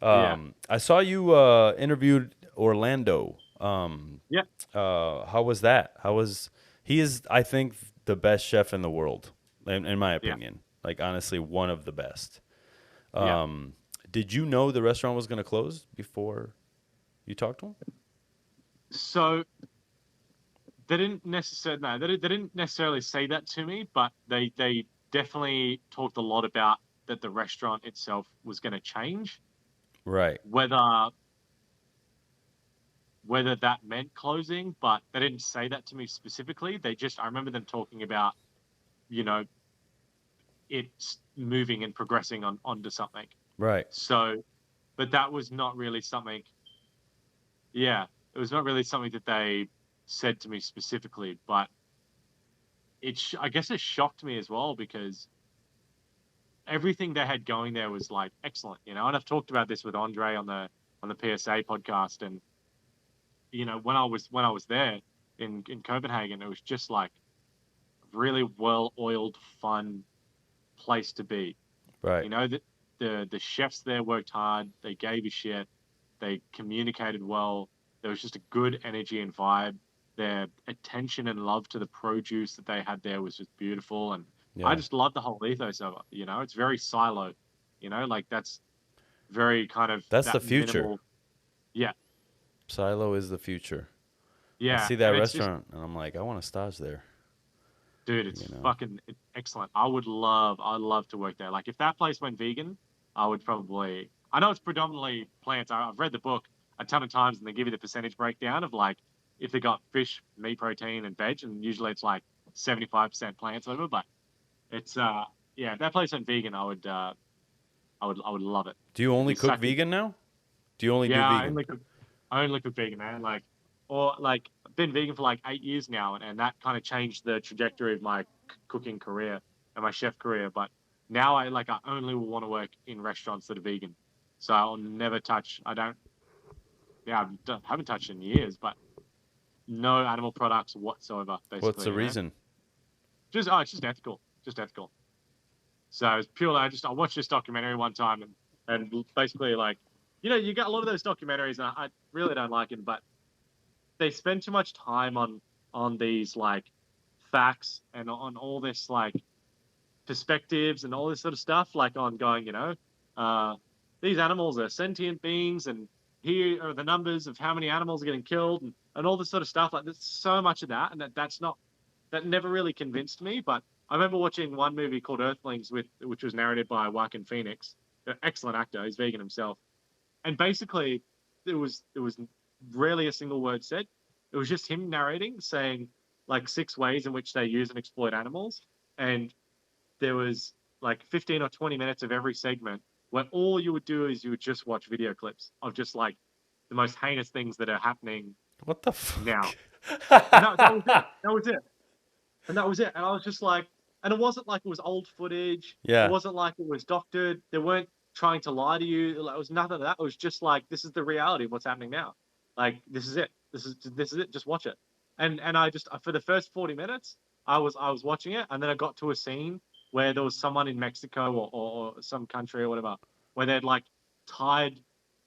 Yeah. I saw you interviewed Orlando. Yeah. How was that? He is, I think, the best chef in the world, in my Yeah. opinion. Like honestly, one of the best. Yeah. Um, did you know the restaurant was going to close before you talked to him? So they didn't necessarily no, they didn't necessarily say that to me, but they definitely talked a lot about that the restaurant itself was going to change. Right. Whether that meant closing, but they didn't say that to me specifically. They just I remember them talking about, you know, it's moving and progressing onto something. Right. So, but that was not really something. Yeah, it was not really something that they said to me specifically, but I guess it shocked me as well because everything they had going there was like excellent, you know. And I've talked about this with Andre on the PSA podcast, and you know when I was there in Copenhagen, it was just like really well oiled, fun place to be. Right. You know, the chefs there worked hard. They gave a shit. They communicated well. There was just a good energy and vibe. Their attention and love to the produce that they had there was just beautiful. And I Yeah. just love the whole ethos of it. You know, it's very silo. You know, like that's very kind of That's the that future. minimal. Yeah, Silo is the future. I yeah. see that And it's just, restaurant and I'm like, I want to stage there. dude, it's You know. fucking excellent. I'd love to work there. Like if that place went vegan, I would probably. I know it's predominantly plants. I've read the book a ton of times, and they give you the percentage breakdown of like if they got fish, meat, protein, and veg, and usually it's like 75% plants, whatever. But it's yeah, if that place went vegan, I would love it. Do you It'd only be cook such a vegan now? Do you only do yeah. vegan? I only cook vegan, man. Like or like I've been vegan for like 8 years now, and that kind of changed the trajectory of my cooking career and my chef career. But now I only want to work in restaurants that are vegan. So I'll never touch. I don't. Yeah, haven't touched in years, but no animal products whatsoever. What's Basically, the you know, reason? it's just ethical, just ethical. So it's purely. I watched this documentary one time, and basically like, you know, you get a lot of those documentaries, and I really don't like them, but they spend too much time on these like facts and on all this like perspectives and all this sort of stuff, like on going, you know, uh, these animals are sentient beings, and here are the numbers of how many animals are getting killed, and all this sort of stuff. Like, there's so much of that, and that's not that never really convinced me. But I remember watching one movie called Earthlings, which was narrated by Joaquin Phoenix, an excellent actor. He's vegan himself, and basically, there was rarely a single word said. It was just him narrating, saying like 6 ways in which they use and exploit animals, and there was like 15 or 20 minutes of every segment where all you would do is you would just watch video clips of just like the most heinous things that are happening What the now. fuck? And that was it. That was it. And that was it. And I was just like, and it wasn't like it was old footage. It Yeah. wasn't like it was doctored. They weren't trying to lie to you. Like, it was nothing of that. It was just like, this is the reality of what's happening now. Like, this is it. This is it. Just watch it. And I just for the first 40 minutes, I was watching it, and then I got to a scene where there was someone in Mexico or some country or whatever, where they'd like tied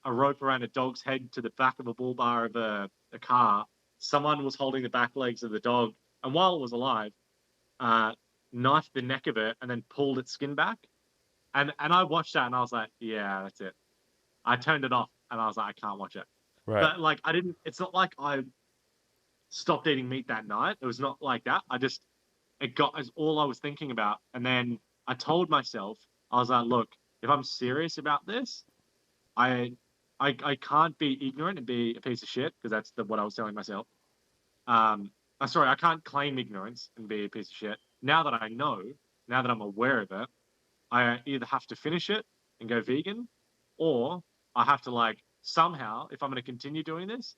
a rope around a dog's head to the back of a bull bar of a car. Someone was holding the back legs of the dog, and while it was alive, uh, knifed the neck of it and then pulled its skin back. And I watched that and I was like, yeah, that's it. I turned it off and I was like, I can't watch it. Right. But like, I didn't. It's not like I stopped eating meat that night. It was not like that. It got as all I was thinking about. And then I told myself, I was like, look, if I'm serious about this, I I can't be ignorant and be a piece of shit because that's what I was telling myself. Sorry, I can't claim ignorance and be a piece of shit. Now that I know, now that I'm aware of it, I either have to finish it and go vegan, or I have to like somehow, if I'm going to continue doing this,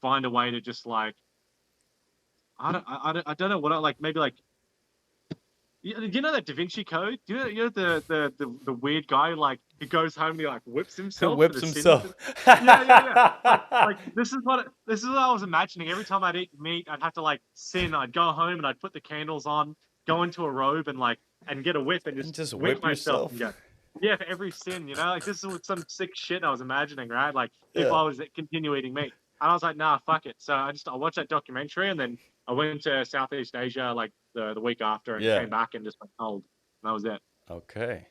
find a way to just like I don't know what I like maybe like you know that Da Vinci Code? You know the weird guy like he goes home and he like whips himself for Whips the sins. himself. Yeah. Like this is what I was imagining. Every time I'd eat meat, I'd have to like sin. I'd go home and I'd put the candles on, go into a robe and like and get a whip and And just just whip whip myself and yourself. go. Yeah, for every sin, you know, like this is what some sick shit I was imagining, right? Like if Yeah. I was continue eating meat, and I was like, nah, fuck it. So I watched that documentary and then I went to Southeast Asia like the week after and Yeah. came back and just went cold. And that was it. Okay.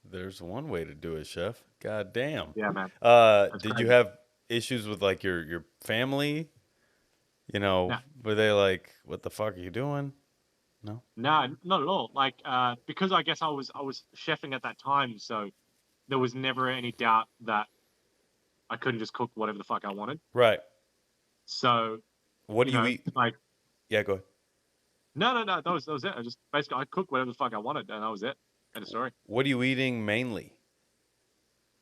There's one way to do it, chef. God damn. Yeah, man. That's Did you crazy. have issues with like your family? You know, No, were they like, "What the fuck are you doing?" No. no, not at all. Like, because I guess I was chefing at that time, so there was never any doubt that I couldn't just cook whatever the fuck I wanted. Right. So, What do you you know, eat? like, Yeah, go ahead. no, that was it. I just basically I cooked whatever the fuck I wanted, and that was it. End of story. What are you eating mainly?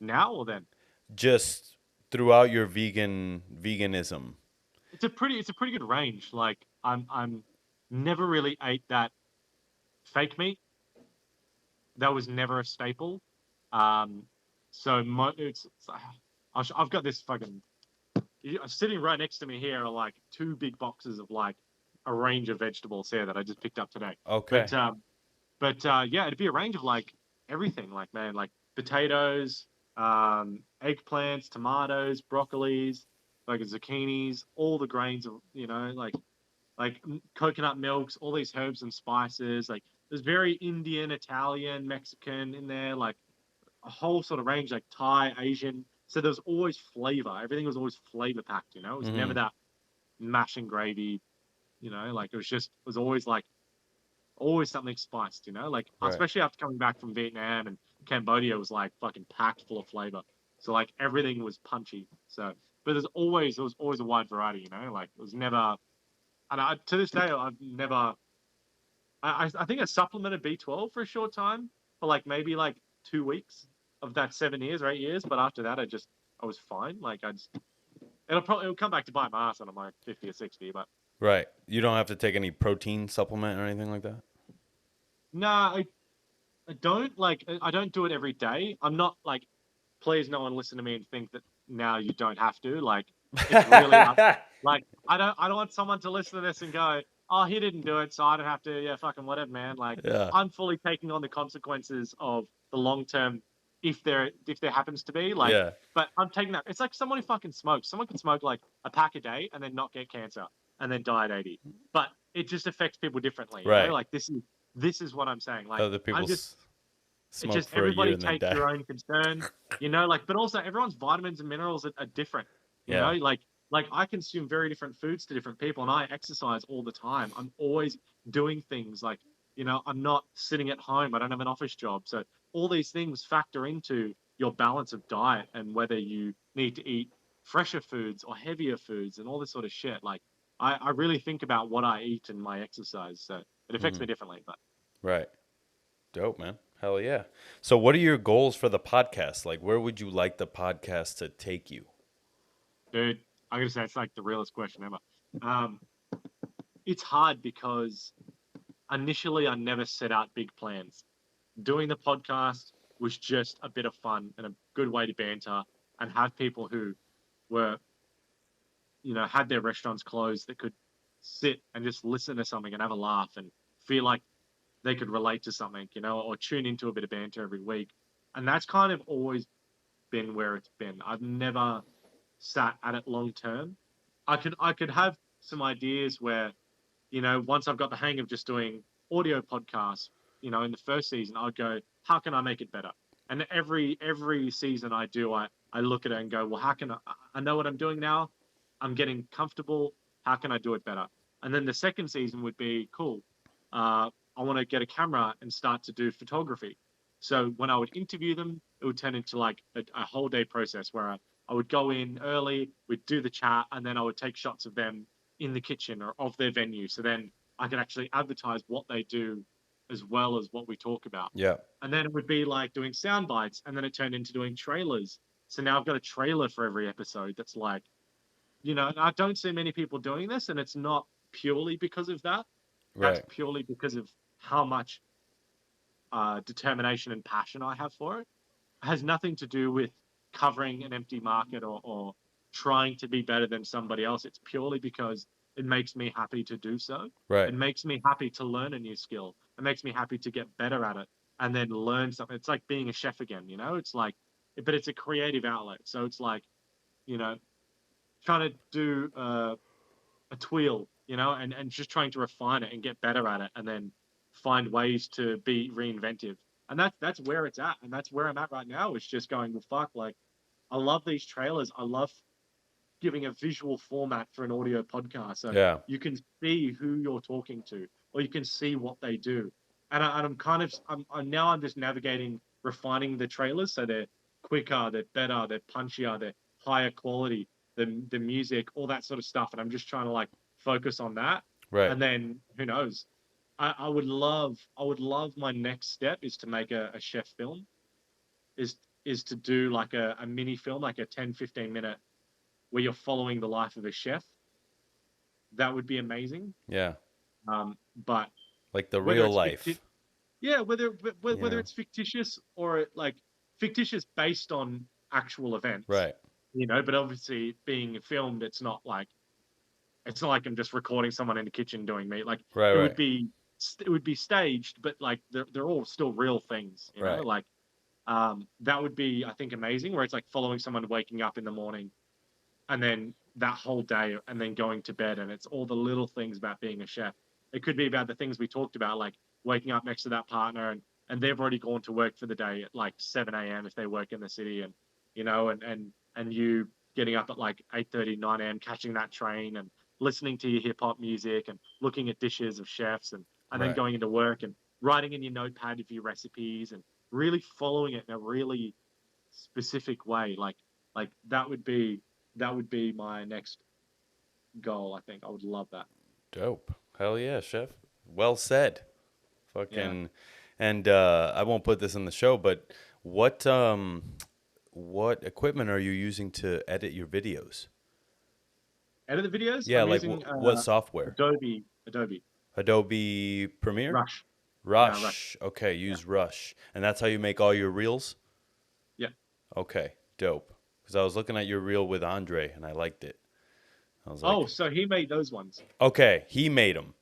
Now or then? Just throughout your veganism. It's a pretty good range. Like, I'm never really ate that fake meat. That was never a staple. Um, so I've got this fucking sitting right next to me here are like two big boxes of like a range of vegetables here that I just picked up today. Okay. But yeah, it'd be a range of like everything, like man, like potatoes, eggplants, tomatoes, broccolis, like zucchinis, all the grains of like coconut milks, all these herbs and spices. Like there's very Indian, Italian, Mexican in there, like a whole sort of range, like Thai, Asian. So there was always flavor. Everything was always flavor packed. You know, it was never Mm-hmm. that mash and gravy. You know, like it was always like always something spiced. You know, like Right. especially after coming back from Vietnam and Cambodia was like fucking packed full of flavor. So like everything was punchy. So, but there was always a wide variety. You know, like it was never. And to this day, I've never. I think I supplemented B12 for a short time, for like maybe like 2 weeks of that 7 years or 8 years. But after that, I was fine. Like it'll come back to bite my ass when I'm like 50 or 60. But Right. You don't have to take any protein supplement or anything like that? nah, I don't like I don't do it every day. I'm not like please no one listen to me and think that now you don't have to. Like it's really up. Like I don't want someone to listen to this and go, oh, he didn't do it, so I don't have to. Yeah, fucking whatever, man. Like Yeah. I'm fully taking on the consequences of the long term if there happens to be like. Yeah. But I'm taking that. It's like someone who fucking smokes. Someone can smoke like a pack a day and then not get cancer and then die at 80. But it just affects people differently, you know. Right. Like this is what I'm saying. Like Other people I'm just it's smoke just for a year everybody and then take die. your own concern, you know, like, but also everyone's vitamins and minerals are different, you know, Yeah. like I consume very different foods to different people and I exercise all the time. I'm always doing things like, you know, I'm not sitting at home. I don't have an office job. So all these things factor into your balance of diet and whether you need to eat fresher foods or heavier foods and all this sort of shit. Like I really think about what I eat and my exercise. So it affects Hmm. me differently, but Right. Dope, man. Hell yeah. So, what are your goals for the podcast? Like, where would you like the podcast to take you? dude, I gotta say it's like the realest question ever. Um, it's hard because initially I never set out big plans. Doing the podcast was just a bit of fun and a good way to banter and have people who were, you know, had their restaurants closed that could sit and just listen to something and have a laugh and feel like they could relate to something, you know, or tune into a bit of banter every week. And that's kind of always been where it's been. I've never sat at it long term. I could have some ideas where, you know, once I've got the hang of just doing audio podcasts, in the first season, I'd go, how can I make it better? And every season I look at it and go, well, how can I know what I'm doing now? I'm getting comfortable. How can I do it better? And then the second season would be cool. I want to get a camera and start to do photography. So when I would interview them, it would turn into like a whole day process where I would go in early, we'd do the chat, and then I would take shots of them in the kitchen or of their venue. So then I could actually advertise what they do as well as what we talk about. Yeah. And then it would be like doing sound bites, and then it turned into doing trailers. So now I've got a trailer for every episode that's like, I don't see many people doing this, and it's not purely because of that. That's Right. purely because of how much determination and passion I have for it. It has nothing to do with covering an empty market or trying to be better than somebody else. It's purely because it makes me happy to do so. Right. It makes me happy to learn a new skill. It makes me happy to get better at it and then learn something. It's like being a chef again, It's like, but it's a creative outlet. So it's like, you know, trying to do a twirl, and just trying to refine it and get better at it and then find ways to be reinventive. And that's where it's at. And that's where I'm at right now. It's just going, well, fuck, like, I love these trailers. I love giving a visual format for an audio podcast. So Yeah. you can see who you're talking to, or you can see what they do. And I'm just navigating, refining the trailers. So they're quicker, they're better, they're punchier, they're higher quality, the music, all that sort of stuff. And I'm just trying to like focus on that. Right. And then who knows? I would love my next step is to make a chef film, is to do like a mini film, like a 10-15 minute where you're following the life of a chef. That would be amazing. Yeah. But Like the real life. whether Yeah. it's fictitious or like fictitious based on actual events. Right. But obviously being filmed, it's not like I'm just recording someone in the kitchen doing meat. Like Right. it Right. would be staged, but like they're all still real things, Right. like that would be, I think, amazing, where it's like following someone waking up in the morning and then that whole day and then going to bed, and it's all the little things about being a chef. It could be about the things we talked about, like waking up next to that partner and they've already gone to work for the day at like 7 a.m. if they work in the city, and and you getting up at like 8:30, 9 a.m., catching that train and listening to your hip hop music and looking at dishes of chefs and then Right. going into work and writing in your notepad of your recipes and really following it in a really specific way. Like that would be my next goal. I think I would love that. Dope. Hell yeah, chef. Well said. Yeah. Fucking. And I won't put this in the show, but what equipment are you using to edit your videos? Edit the videos? Yeah, I'm like using what software? Adobe Premiere? Rush. Rush. Rush. Okay, use Rush. And that's how you make all your reels? Yeah. Okay, dope. Because I was looking at your reel with Andre and I liked it. I was like, Oh, so he made those ones. okay, he made them.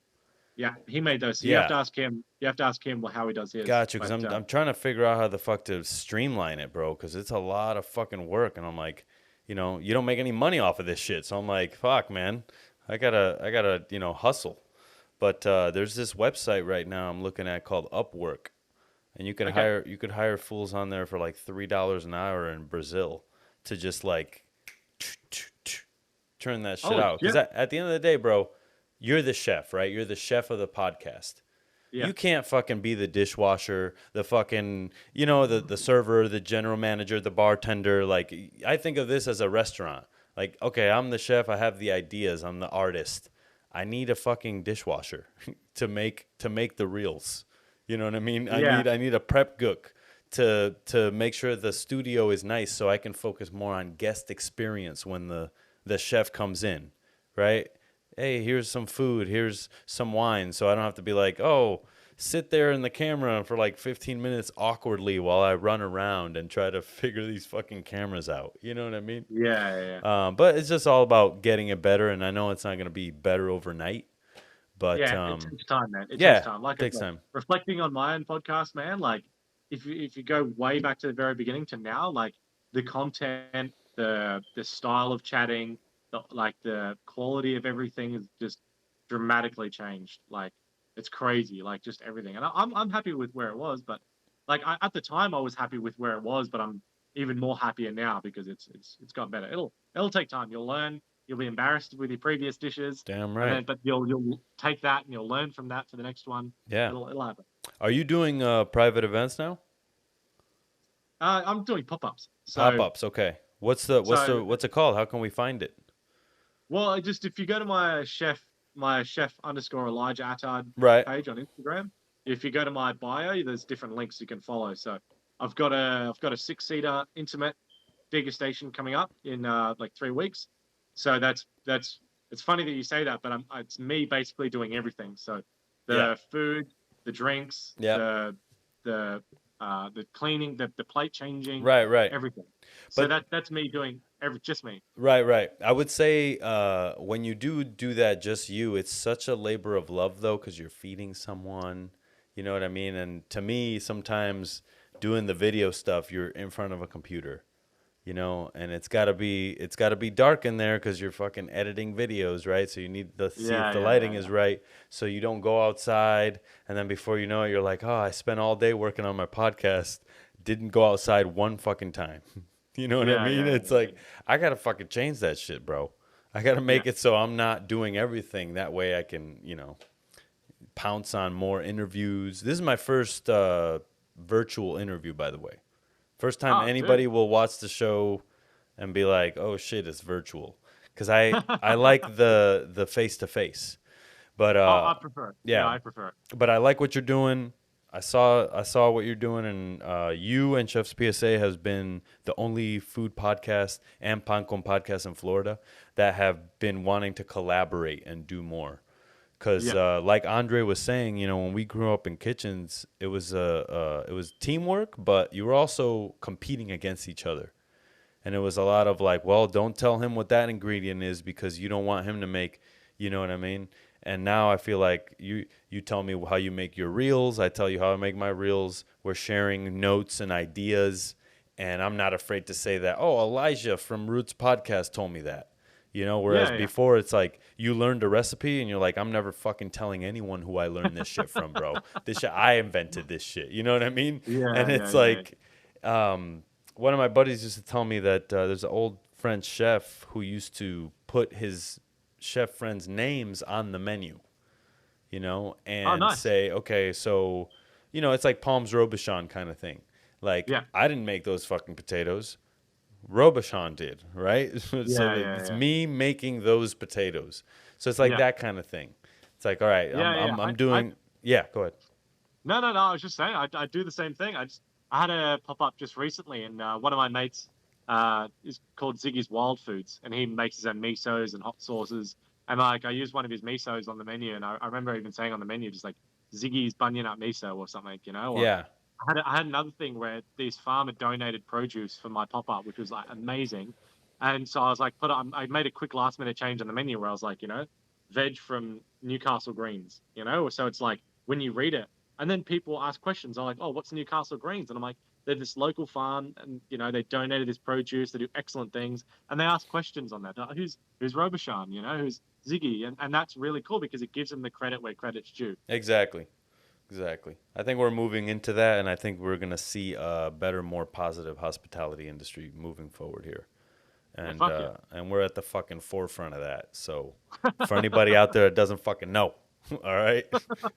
Yeah, he made those. So Yeah. you have to ask him. You have to ask him how he does his. Gotcha, because But, I'm trying to figure out how the fuck to streamline it, bro. Because it's a lot of fucking work, and I'm like, you don't make any money off of this shit. So I'm like, fuck, man, I gotta, hustle. But there's this website right now I'm looking at called Upwork, and you could hire fools on there for like $3 an hour in Brazil to just like turn that shit out. Because at the end of the day, bro, you're the chef, right? You're the chef of the podcast. Yeah. You can't fucking be the dishwasher, the fucking, the server, the general manager, the bartender. Like, I think of this as a restaurant. Like, okay, I'm the chef. I have the ideas. I'm the artist. I need a fucking dishwasher to make the reels. You know what I mean? Yeah. I need a prep cook to make sure the studio is nice so I can focus more on guest experience when the chef comes in, right? Hey, here's some food, here's some wine, so I don't have to be like, oh, sit there in the camera for like 15 minutes awkwardly while I run around and try to figure these fucking cameras out. You know what I mean? Yeah. But it's just all about getting it better, and I know it's not going to be better overnight. But it takes time, man. It takes time. Like, it takes time. Reflecting on my own podcast, man, like if you go way back to the very beginning to now, like the content, the style of chatting, the quality of everything has just dramatically changed. Like it's crazy, like just everything. And I'm happy with where it was, but like at the time I was happy with where it was, but I'm even more happier now because it's got better. It'll take time. You'll learn. You'll be embarrassed with your previous dishes, Damn and right. then but you'll take that and you'll learn from that for the next one. Yeah. It'll happen. Are you doing private events now? I'm doing pop-ups. Pop So ups. Okay. so What's it called? How can we find it? well, just if you go to my chef underscore Elijah Attard Right. page on Instagram, if you go to my bio, there's different links you can follow. So I've got a 6-seater intimate degustation coming up in like 3 weeks. So that's it's funny that you say that, but it's me basically doing everything. So Yeah. the food, the drinks, Yeah. the cleaning, the plate changing, Right. Right. everything. So But that's me doing just me. right. Right. I would say when you do that, just you, it's such a labor of love though, because you're feeding someone. You know what I mean? And to me, sometimes doing the video stuff, you're in front of a computer. You know, and it's gotta be dark in there because you're fucking editing videos, right? So you need to see if Yeah, the yeah, lighting yeah, is yeah. right, so you don't go outside, and then before you know it, you're like, oh, I spent all day working on my podcast, didn't go outside one fucking time. You know what I Yeah, mean? yeah, It's yeah, like I gotta fucking change that shit, bro. I gotta yeah. make it so I'm not doing everything. That way I can, pounce on more interviews. This is my first virtual interview, by the way. First time Oh, dude. anybody will watch the show and be like, "Oh shit, it's virtual," because I like the face to face. But I prefer it. Yeah, yeah, I prefer it. but I like what you're doing. I saw what you're doing, and you and Chef's PSA has been the only food podcast and Pancon podcast in Florida that have been wanting to collaborate and do more. Because Yeah, like Andre was saying, when we grew up in kitchens, it was teamwork, but you were also competing against each other. And it was a lot of like, well, don't tell him what that ingredient is because you don't want him to make, you know what I mean? And now I feel like you tell me how you make your reels, I tell you how I make my reels. We're sharing notes and ideas, and I'm not afraid to say that, "Oh, Elijah from Roots podcast told me that." Whereas yeah, yeah, before it's like you learned a recipe and you're like, I'm never fucking telling anyone who I learned this shit from, bro. This shit, I invented this shit. You know what I mean? And yeah, yeah, it's yeah, like, one of my buddies used to tell me that there's an old French chef who used to put his chef friends' names on the menu, Oh, and nice. say, okay, so, it's like Palms Robichon kind of thing. Like, Yeah, I didn't make those fucking potatoes. Robichon did, right? So yeah, yeah, it's yeah, me making those potatoes. So it's like yeah, that kind of thing. It's like, all right, yeah, yeah. I'm doing, yeah, go ahead. No, no, no. I was just saying, I do the same thing. I had a pop up just recently, and one of my mates is called Ziggy's Wild Foods, and he makes his own misos and hot sauces. And like, I used one of his misos on the menu, and I remember even saying on the menu, just like Ziggy's Bunyan Nut Miso or something, Or Yeah, I had another thing where this farmer donated produce for my pop up, which was like amazing. And so I was like, I made a quick last minute change on the menu where I was like, veg from Newcastle Greens, So it's like when you read it, and then people ask questions. I'm like, oh, what's Newcastle Greens? And I'm like, they're this local farm, and they donated this produce. They do excellent things, and they ask questions on that. Who's Robichon? Who's Ziggy? And that's really cool because it gives them the credit where credit's due. exactly. Exactly. I think we're moving into that, and I think we're going to see a better, more positive hospitality industry moving forward here. Yeah, And fuck yeah. uh, and we're at the fucking forefront of that. So for anybody out there that doesn't fucking know, all right,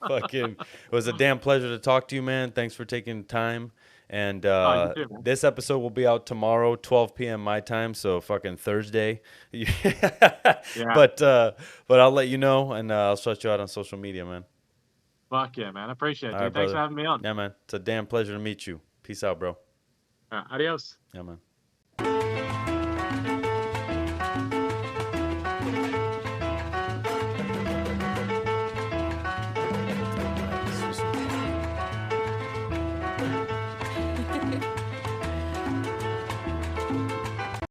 fucking, it was a damn pleasure to talk to you, man. Thanks for taking time. And Oh, you too, man. this episode will be out tomorrow, 12 p.m. my time, so fucking Thursday. Yeah. But I'll let you know, and I'll shut you out on social media, man. Fuck yeah, man. I appreciate it, All right, dude. Thanks for brother. having me on. Yeah, man. It's a damn pleasure to meet you. Peace out, bro. Adios. Yeah, man.